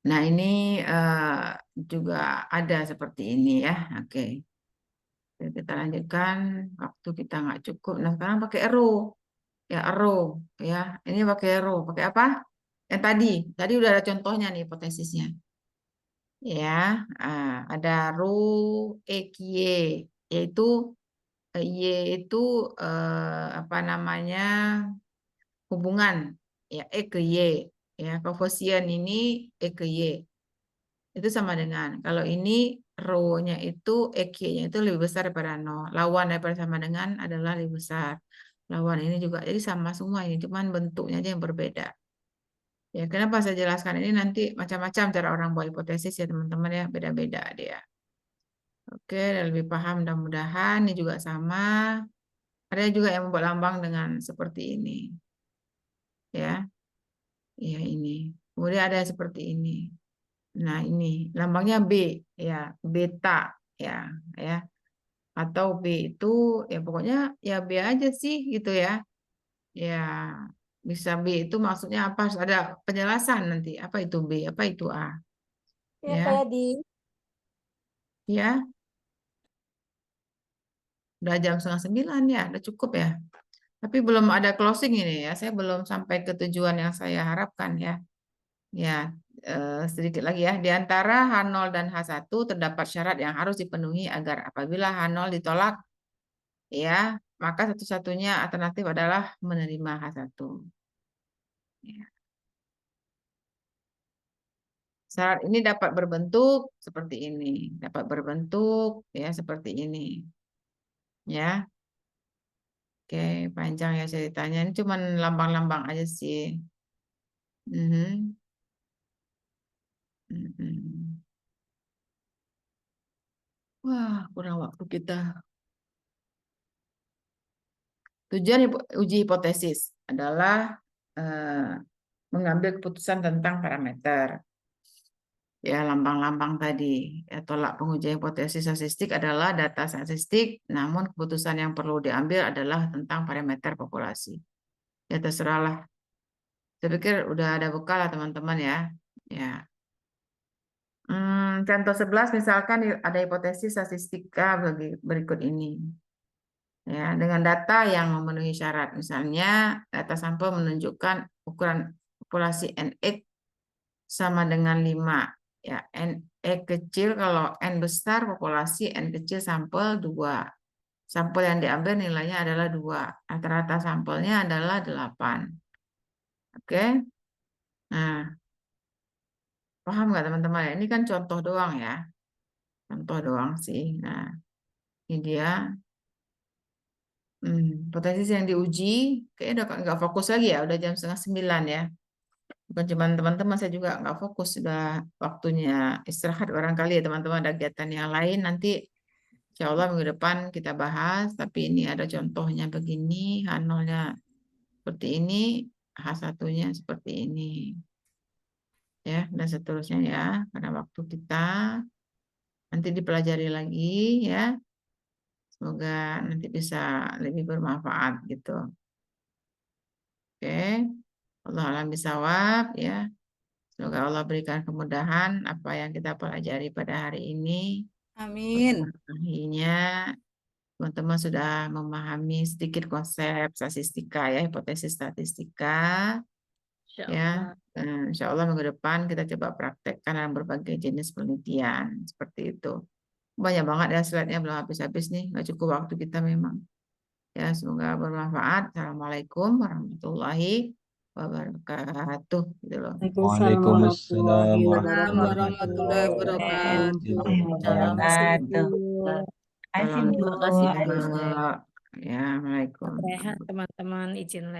Speaker 1: Nah, ini juga ada seperti ini ya. Oke. Kita lanjutkan. Waktu kita nggak cukup. Nah, sekarang pakai arrow. Ya, row ya. Ini pakai row, pakai apa? Yang tadi udah ada contohnya nih hipotesisnya. Ya, ada row EQY, yaitu Y itu apa namanya hubungan ya E ke Y ya, koefisien ini E ke Y itu sama dengan kalau ini rho-nya itu EQ-nya itu lebih besar daripada 0. Lawan daripada sama dengan adalah lebih besar. Lawan ini juga jadi sama semua ini, cuman bentuknya aja yang berbeda. Ya, kenapa saya jelaskan ini nanti macam-macam cara orang buat hipotesis ya teman-teman ya, beda-beda dia. Oke, dan lebih paham mudah-mudahan ini juga sama. Ada juga yang membuat lambang dengan seperti ini. Ya. Ya ini. Kemudian ada seperti ini. Nah, ini lambangnya B ya, beta ya, ya. Atau B itu ya pokoknya ya B aja sih gitu ya. Ya, bisa B itu maksudnya apa? Harus ada penjelasan nanti. Apa itu B? Apa itu A?
Speaker 9: Ya,
Speaker 1: Ya.
Speaker 9: kayak di
Speaker 1: Ya. Udah jam 8:30 ya, udah cukup ya. Tapi belum ada closing ini ya. Saya belum sampai ke tujuan yang saya harapkan ya. Ya, sedikit lagi ya. Di antara H0 dan H1 terdapat syarat yang harus dipenuhi agar apabila H0 ditolak, ya, maka satu-satunya alternatif adalah menerima H1. Ya. Syarat ini dapat berbentuk seperti ini, dapat berbentuk ya seperti ini. Ya. Oke, panjang ya ceritanya. Ini cuma lambang-lambang aja sih. Mhm. Mhm. Wah, kurang waktu kita. Tujuan uji hipotesis adalah mengambil keputusan tentang parameter. Ya, lambang-lambang tadi. Ya, tolak pengujian hipotesis statistik adalah data statistik, namun keputusan yang perlu diambil adalah tentang parameter populasi. Ya, terserahlah. Saya pikir udah ada bekal lah teman-teman ya. Ya. Contoh 11 misalkan ada hipotesis statistika berikut ini. Ya, dengan data yang memenuhi syarat. Misalnya, data sampel menunjukkan ukuran populasi NX sama dengan 5. Ya, N kecil kalau N besar populasi, N kecil sampel 2. Sampel yang diambil nilainya adalah 2. Rata-rata sampelnya adalah 8. Oke. Nah, paham nggak teman-teman? Ini kan contoh doang ya. Contoh doang sih. Nah, ini dia. Hipotesis yang diuji, kayaknya udah nggak fokus lagi ya, udah jam 8:30 ya. Bukan cuma teman-teman, saya juga nggak fokus, sudah waktunya istirahat barangkali ya teman-teman, ada kegiatan yang lain, nanti insya Allah minggu depan kita bahas, tapi ini ada contohnya begini, H0-nya seperti ini, H1-nya seperti ini. Ya, dan seterusnya ya, karena waktu kita nanti dipelajari lagi ya. Semoga nanti bisa lebih bermanfaat gitu. Oke, Allah alam bisawab ya. Semoga Allah berikan kemudahan apa yang kita pelajari pada hari ini.
Speaker 2: Amin.
Speaker 1: Akhirnya teman-teman sudah memahami sedikit konsep statistika ya, hipotesis statistika. Ya, insya Allah minggu depan kita coba praktekkan dalam berbagai jenis penelitian seperti itu. Banyak banget ya slide-nya, belum habis-habis nih, nggak cukup waktu kita memang. Ya, semoga bermanfaat. Assalamualaikum warahmatullahi wabarakatuh. Gitu loh.
Speaker 5: Waalaikumsalam
Speaker 2: warahmatullahi wabarakatuh.
Speaker 6: wabarakatuh.
Speaker 1: Salam
Speaker 6: Terima kasih Bu.
Speaker 1: Ya, Assalamualaikum.
Speaker 10: Rehat teman-teman izin